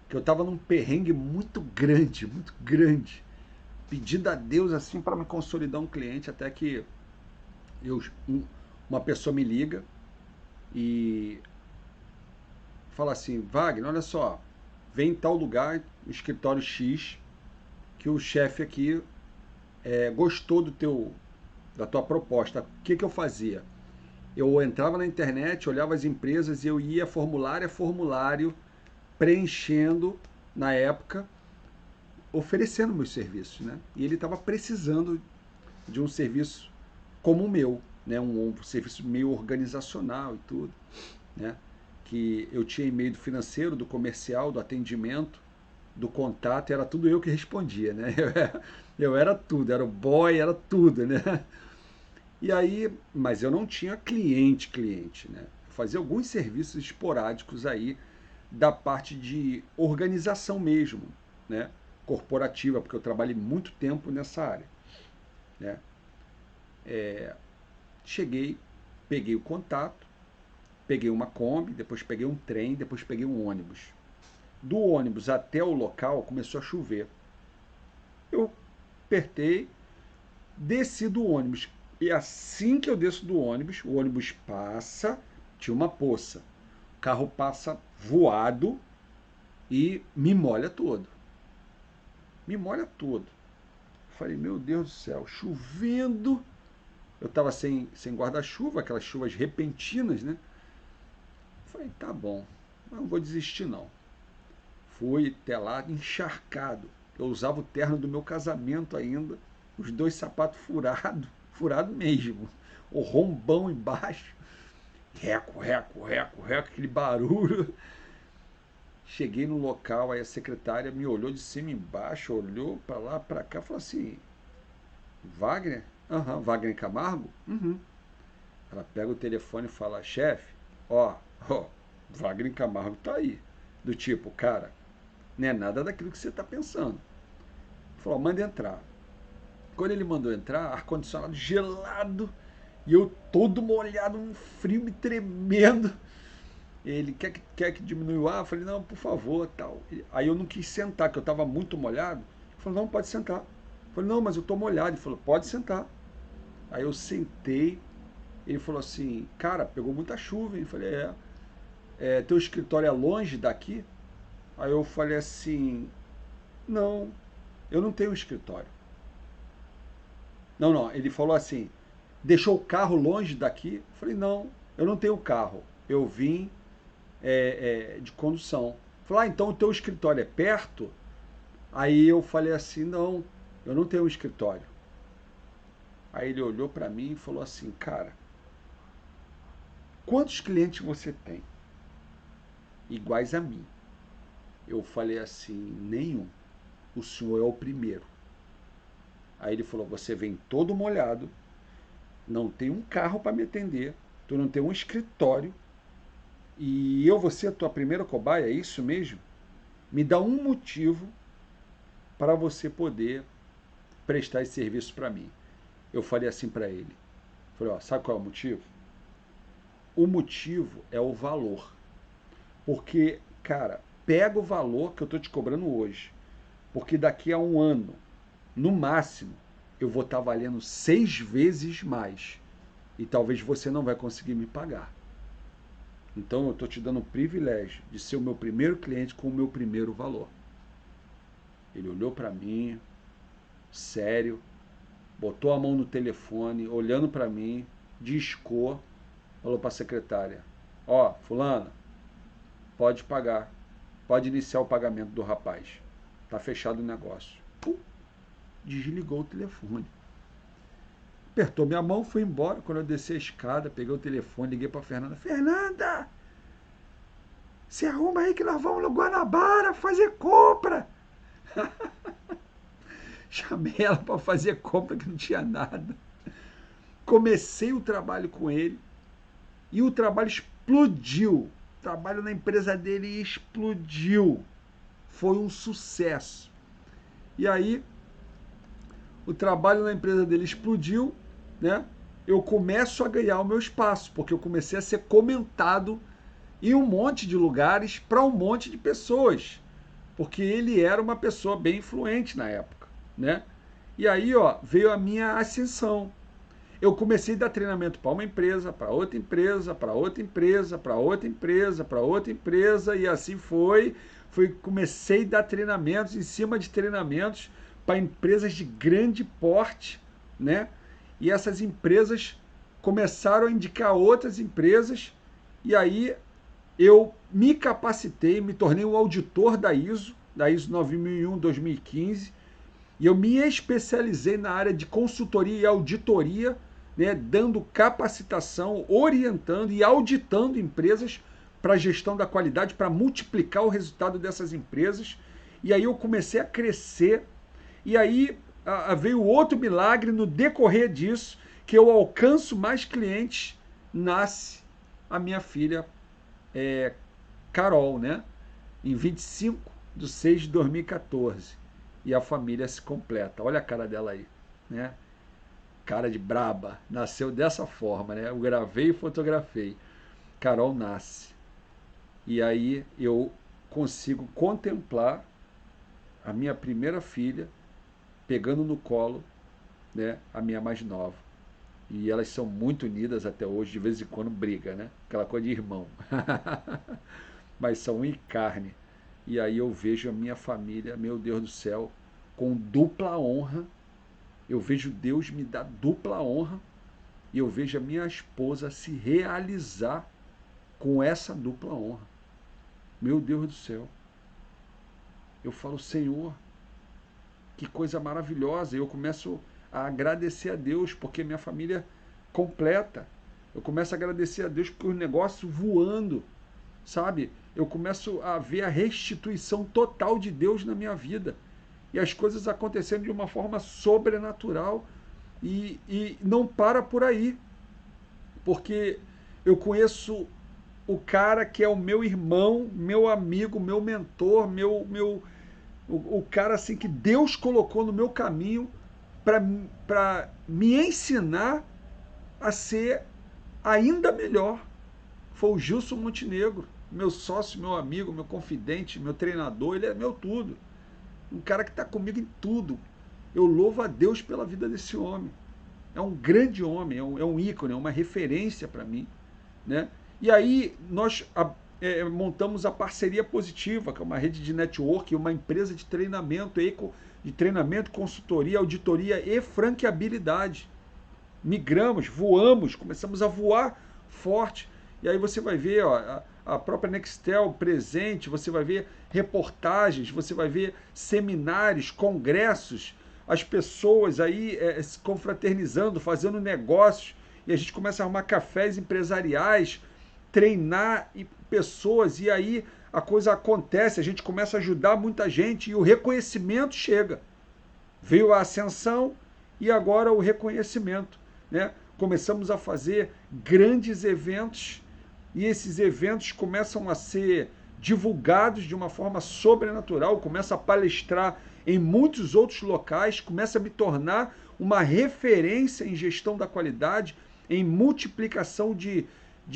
que eu estava num perrengue muito grande, pedindo a Deus assim para me consolidar um cliente, até que uma pessoa me liga e fala assim, Wagner, olha só, vem em tal lugar, escritório X, que o chefe aqui gostou da tua proposta. O que eu fazia? Eu entrava na internet, olhava as empresas e eu ia formulário a formulário, preenchendo, na época, oferecendo meus serviços. Né? E ele estava precisando de um serviço como o meu, né? Um serviço meio organizacional e tudo. Né? Que eu tinha e-mail do financeiro, do comercial, do atendimento, do contato, era tudo eu que respondia. Né? Eu era tudo, era o boy, era tudo. Né? E aí, mas eu não tinha cliente, né? Eu fazia alguns serviços esporádicos aí da parte de organização mesmo, né? Corporativa, porque eu trabalhei muito tempo nessa área, né? Cheguei, peguei o contato, peguei uma Kombi, depois peguei um trem, depois peguei um ônibus. Do ônibus até o local começou a chover. Eu apertei, desci do ônibus. E assim que eu desço do ônibus, o ônibus passa, tinha uma poça. O carro passa voado e me molha todo. me molha todo. Falei, meu Deus do céu, chovendo. Eu estava sem guarda-chuva, aquelas chuvas repentinas, né? Falei, tá bom, não vou desistir não. Fui até lá encharcado. Eu usava o terno do meu casamento ainda, os dois sapatos furados, furado mesmo. O rombão embaixo. Reco, reco, reco, reco, aquele barulho. Cheguei no local, aí a secretária me olhou de cima e embaixo, olhou para lá, para cá, falou assim: Wagner? Aham, Wagner Camargo? Uhum. Ela pega o telefone e fala: chefe, ó, Wagner Camargo tá aí. Do tipo, cara, não é nada daquilo que você tá pensando. Falou: manda entrar. Quando ele mandou entrar, ar-condicionado gelado, e eu todo molhado, um frio me tremendo. Ele quer que diminua o ar? Eu falei, não, por favor, tal. Aí eu não quis sentar, que eu estava muito molhado. Ele falou, não, pode sentar. Eu falei, não, mas eu estou molhado. Ele falou, pode sentar. Aí eu sentei, ele falou assim, cara, pegou muita chuva. Eu falei, teu escritório é longe daqui? Aí eu falei assim, não, eu não tenho escritório. Não, não, ele falou assim, deixou o carro longe daqui? Eu falei, não, eu não tenho carro. Eu vim de condução. Falou, então o teu escritório é perto? Aí eu falei assim, não, eu não tenho um escritório. Aí ele olhou para mim e falou assim, cara, quantos clientes você tem iguais a mim? Eu falei assim, nenhum. O senhor é o primeiro. Aí ele falou, você vem todo molhado, não tem um carro para me atender, tu não tem um escritório, e eu vou ser a tua primeira cobaia, é isso mesmo? Me dá um motivo para você poder prestar esse serviço para mim. Eu falei assim para ele. Falei, ó, sabe qual é o motivo? O motivo é o valor. Porque, cara, pega o valor que eu tô te cobrando hoje. Porque daqui a um ano, no máximo, eu vou estar valendo 6 vezes mais. E talvez você não vai conseguir me pagar. Então eu estou te dando o privilégio de ser o meu primeiro cliente com o meu primeiro valor. Ele olhou para mim, sério, botou a mão no telefone, olhando para mim, discou, falou para a secretária, ó, fulana, pode pagar, pode iniciar o pagamento do rapaz, tá fechado o negócio. Pum, desligou o telefone. Apertou minha mão, fui embora. Quando eu desci a escada, peguei o telefone, liguei para Fernanda. Fernanda, se arruma aí que nós vamos no Guanabara fazer compra. Chamei ela para fazer compra que não tinha nada. Comecei o trabalho com ele e o trabalho explodiu. O trabalho na empresa dele explodiu. Foi um sucesso. E aí, o trabalho na empresa dele explodiu, né? Eu começo a ganhar o meu espaço, porque eu comecei a ser comentado em um monte de lugares para um monte de pessoas, porque ele era uma pessoa bem influente na época, né? E aí, ó, veio a minha ascensão. Eu comecei a dar treinamento para uma empresa, para outra empresa, para outra empresa, para outra empresa, para outra empresa, e assim foi. Comecei a dar treinamentos em cima de treinamentos para empresas de grande porte, né? E essas empresas começaram a indicar outras empresas, e aí eu me capacitei, me tornei um auditor da ISO 9001-2015, e eu me especializei na área de consultoria e auditoria, né, dando capacitação, orientando e auditando empresas para a gestão da qualidade, para multiplicar o resultado dessas empresas. E aí eu comecei a crescer, e aí veio outro milagre no decorrer disso, que eu alcanço mais clientes, nasce a minha filha Carol, né? Em 25/6/2014. E a família se completa. Olha a cara dela aí, né? Cara de braba. Nasceu dessa forma, né? Eu gravei e fotografei. Carol nasce. E aí eu consigo contemplar a minha primeira filha pegando no colo, né, a minha mais nova. E elas são muito unidas até hoje, de vez em quando briga, né? Aquela coisa de irmão. Mas são um em carne. E aí eu vejo a minha família, meu Deus do céu, com dupla honra. Eu vejo Deus me dar dupla honra e eu vejo a minha esposa se realizar com essa dupla honra. Meu Deus do céu. Eu falo, Senhor, que coisa maravilhosa. Eu começo a agradecer a Deus porque minha família completa. Eu começo a agradecer a Deus porque o negócio voando, sabe? Eu começo a ver a restituição total de Deus na minha vida. E as coisas acontecendo de uma forma sobrenatural. E não para por aí. Porque eu conheço o cara que é o meu irmão, meu amigo, meu mentor, o cara assim que Deus colocou no meu caminho para me ensinar a ser ainda melhor. Foi o Gilson Montenegro, meu sócio, meu amigo, meu confidente, meu treinador, ele é meu tudo. Um cara que está comigo em tudo. Eu louvo a Deus pela vida desse homem. É um grande homem, é um ícone, é uma referência para mim, né? E aí nós montamos a Parceria Positiva, que é uma rede de network, uma empresa de treinamento, consultoria, auditoria e franqueabilidade. Migramos, voamos, começamos a voar forte. E aí você vai ver a própria Nextel presente, você vai ver reportagens, você vai ver seminários, congressos, as pessoas aí se confraternizando, fazendo negócios, e a gente começa a arrumar cafés empresariais, treinar pessoas, e aí a coisa acontece, a gente começa a ajudar muita gente e o reconhecimento chega. Veio a ascensão e agora o reconhecimento, né? Começamos a fazer grandes eventos e esses eventos começam a ser divulgados de uma forma sobrenatural, começa a palestrar em muitos outros locais, começa a me tornar uma referência em gestão da qualidade, em multiplicação de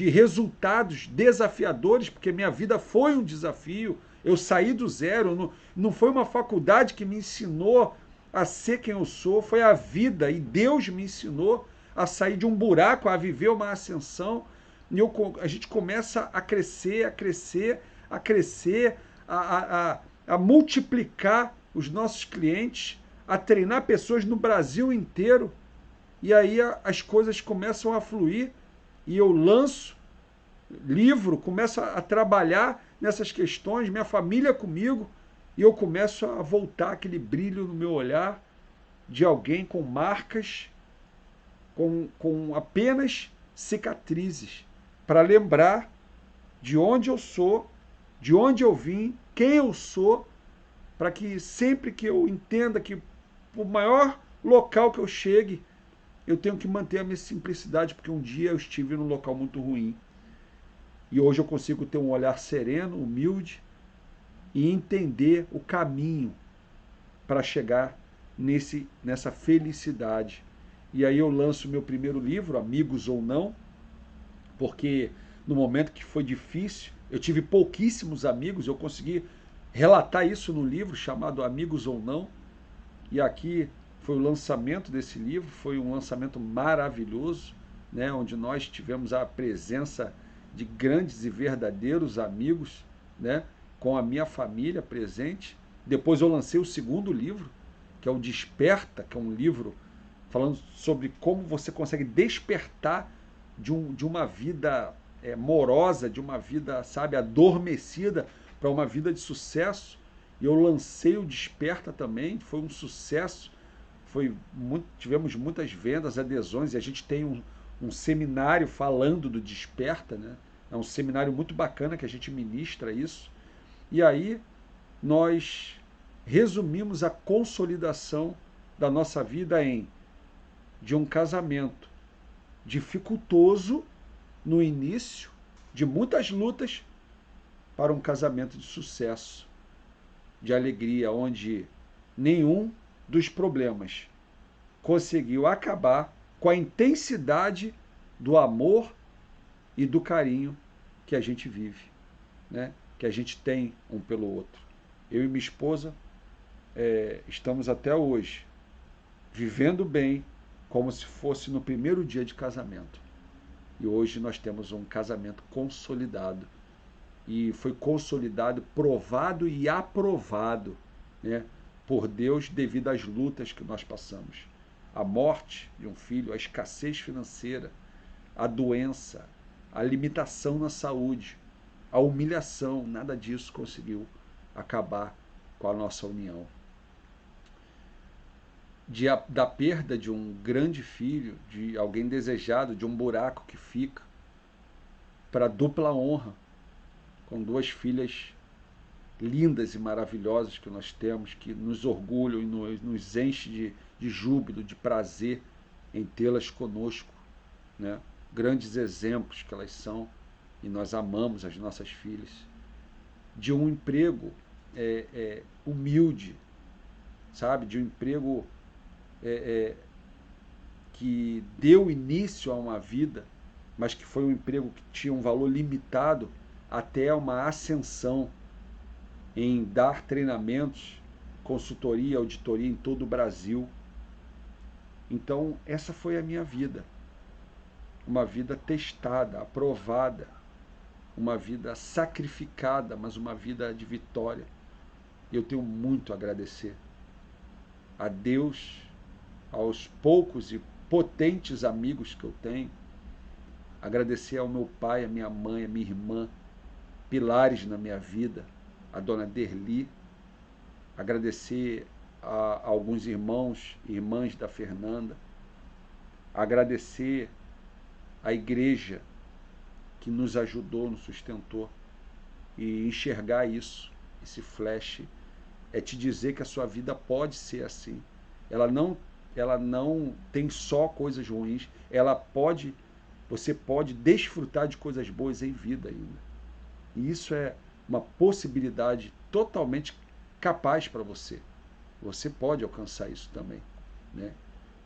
resultados desafiadores, porque minha vida foi um desafio, eu saí do zero, não foi uma faculdade que me ensinou a ser quem eu sou, foi a vida, e Deus me ensinou a sair de um buraco, a viver uma ascensão, e a gente começa a crescer, a crescer, a crescer, a multiplicar os nossos clientes, a treinar pessoas no Brasil inteiro, e aí as coisas começam a fluir, e eu lanço livro, começo a trabalhar nessas questões, minha família comigo, e eu começo a voltar aquele brilho no meu olhar de alguém com marcas, com apenas cicatrizes, para lembrar de onde eu sou, de onde eu vim, quem eu sou, para que sempre que eu entenda que o maior local que eu chegue, eu tenho que manter a minha simplicidade, porque um dia eu estive num local muito ruim. E hoje eu consigo ter um olhar sereno, humilde, e entender o caminho para chegar nessa felicidade. E aí eu lanço meu primeiro livro, Amigos ou Não, porque no momento que foi difícil, eu tive pouquíssimos amigos, eu consegui relatar isso no livro chamado Amigos ou Não, e aqui foi o lançamento desse livro, foi um lançamento maravilhoso, né, onde nós tivemos a presença de grandes e verdadeiros amigos, né, com a minha família presente. Depois eu lancei o segundo livro, que é o Desperta, que é um livro falando sobre como você consegue despertar de uma vida morosa, de uma vida, sabe, adormecida, para uma vida de sucesso. E eu lancei o Desperta também, foi um sucesso, tivemos muitas vendas, adesões, e a gente tem um seminário falando do Desperta, né? É um seminário muito bacana que a gente ministra isso. E aí nós resumimos a consolidação da nossa vida de um casamento dificultoso no início, de muitas lutas, para um casamento de sucesso, de alegria, onde nenhum dos problemas conseguiu acabar com a intensidade do amor e do carinho que a gente vive, né? Que a gente tem um pelo outro. Eu e minha esposa estamos até hoje vivendo bem, como se fosse no primeiro dia de casamento. E hoje nós temos um casamento consolidado. E foi consolidado, provado e aprovado, né, por Deus devido às lutas que nós passamos. A morte de um filho, a escassez financeira, a doença, a limitação na saúde, a humilhação, nada disso conseguiu acabar com a nossa união. Da perda de um grande filho, de alguém desejado, de um buraco que fica, para a dupla honra, com duas filhas lindas e maravilhosas que nós temos, que nos orgulham e nos enche de júbilo, de prazer em tê-las conosco, né? Grandes exemplos que elas são, e nós amamos as nossas filhas. De um emprego humilde, sabe? De um emprego que deu início a uma vida, mas que foi um emprego que tinha um valor limitado, até uma ascensão em dar treinamentos, consultoria, auditoria em todo o Brasil. Então, essa foi a minha vida. Uma vida testada, aprovada, uma vida sacrificada, mas uma vida de vitória. E eu tenho muito a agradecer a Deus, aos poucos e potentes amigos que eu tenho, agradecer ao meu pai, à minha mãe, à minha irmã, pilares na minha vida, a dona Derli, agradecer a alguns irmãos e irmãs da Fernanda, agradecer a igreja que nos ajudou, nos sustentou, e enxergar isso, esse flash, é te dizer que a sua vida pode ser assim. Ela não tem só coisas ruins, você pode desfrutar de coisas boas em vida ainda. E isso é uma possibilidade totalmente capaz para você. Você pode alcançar isso também, né?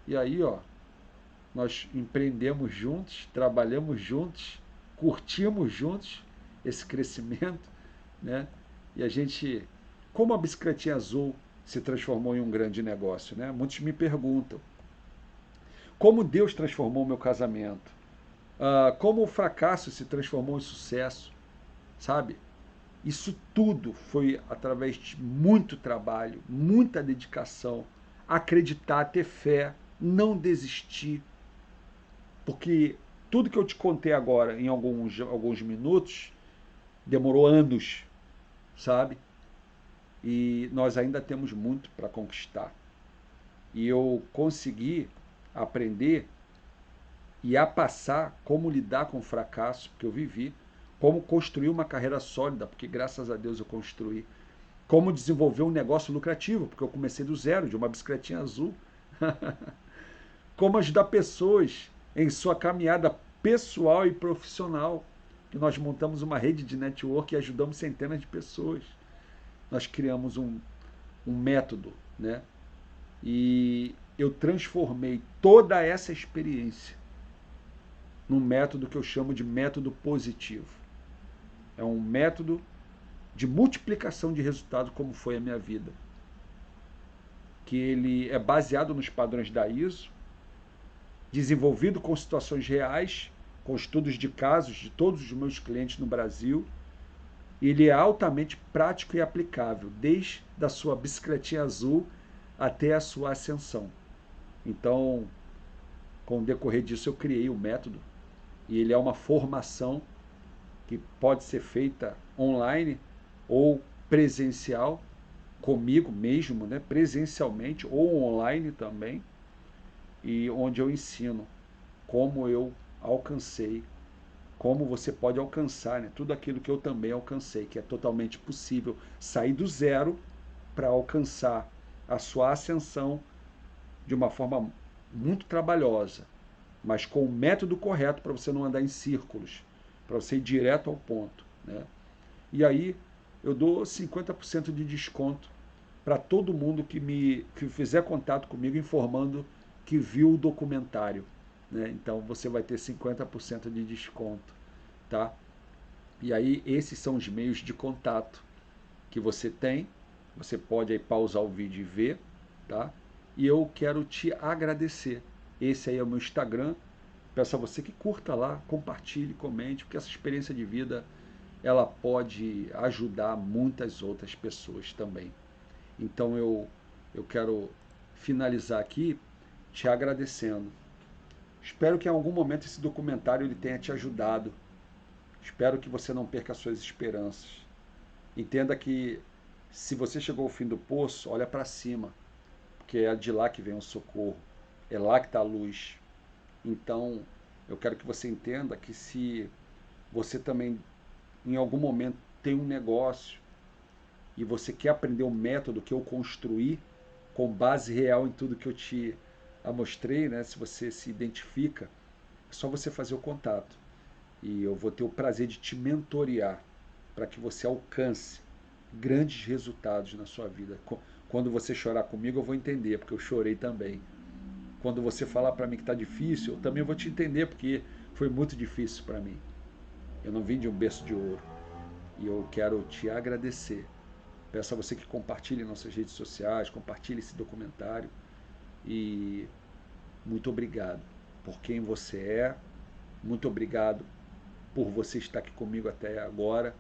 E aí, nós empreendemos juntos, trabalhamos juntos, curtimos juntos esse crescimento, né? E a gente, como a bicicletinha azul se transformou em um grande negócio, né? Muitos me perguntam como Deus transformou o meu casamento, como o fracasso se transformou em sucesso, sabe? Isso tudo foi através de muito trabalho, muita dedicação, acreditar, ter fé, não desistir, porque tudo que eu te contei agora em alguns minutos demorou anos, sabe? E nós ainda temos muito para conquistar. E eu consegui aprender e a passar como lidar com o fracasso que eu vivi, como construir uma carreira sólida, porque graças a Deus eu construí, como desenvolver um negócio lucrativo, porque eu comecei do zero, de uma bicicletinha azul, como ajudar pessoas em sua caminhada pessoal e profissional, que nós montamos uma rede de network e ajudamos centenas de pessoas. Nós criamos um método, né? E eu transformei toda essa experiência num método que eu chamo de método positivo. É um método de multiplicação de resultado, como foi a minha vida. Que ele é baseado nos padrões da ISO, desenvolvido com situações reais, com estudos de casos de todos os meus clientes no Brasil. Ele é altamente prático e aplicável, desde a sua bicicletinha azul até a sua ascensão. Então, com o decorrer disso, eu criei o método, e ele é uma formação que pode ser feita online ou presencial, comigo mesmo, né? Presencialmente ou online também, e onde eu ensino como eu alcancei, como você pode alcançar, né? Tudo aquilo que eu também alcancei, que é totalmente possível sair do zero para alcançar a sua ascensão de uma forma muito trabalhosa, mas com o método correto para você não andar em círculos, para você ir direto ao ponto, né? E aí eu dou 50% de desconto para todo mundo que fizer contato comigo informando que viu o documentário, né? Então você vai ter 50% de desconto, tá? E aí esses são os meios de contato que você tem. Você pode aí pausar o vídeo e ver, tá? E eu quero te agradecer. Esse aí é o meu Instagram. Peço a você que curta lá, compartilhe, comente, porque essa experiência de vida ela pode ajudar muitas outras pessoas também. Então eu eu quero finalizar aqui te agradecendo. Espero que em algum momento esse documentário ele tenha te ajudado. Espero que você não perca as suas esperanças. Entenda que se você chegou ao fim do poço, olha para cima, porque é de lá que vem o socorro, é lá que está a luz. Então, eu quero que você entenda que se você também, em algum momento, tem um negócio e você quer aprender o método que eu construí, com base real em tudo que eu te mostrei, né? Se você se identifica, é só você fazer o contato. E eu vou ter o prazer de te mentorear para que você alcance grandes resultados na sua vida. Quando você chorar comigo, eu vou entender, porque eu chorei também. Quando você falar para mim que está difícil, eu também vou te entender, porque foi muito difícil para mim. Eu não vim de um berço de ouro. E eu quero te agradecer. Peço a você que compartilhe nossas redes sociais, compartilhe esse documentário. E muito obrigado por quem você é. Muito obrigado por você estar aqui comigo até agora.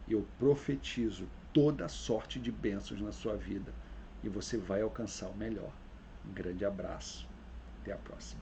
Eu profetizo toda sorte de bênçãos na sua vida. E você vai alcançar o melhor. Um grande abraço. Até a próxima.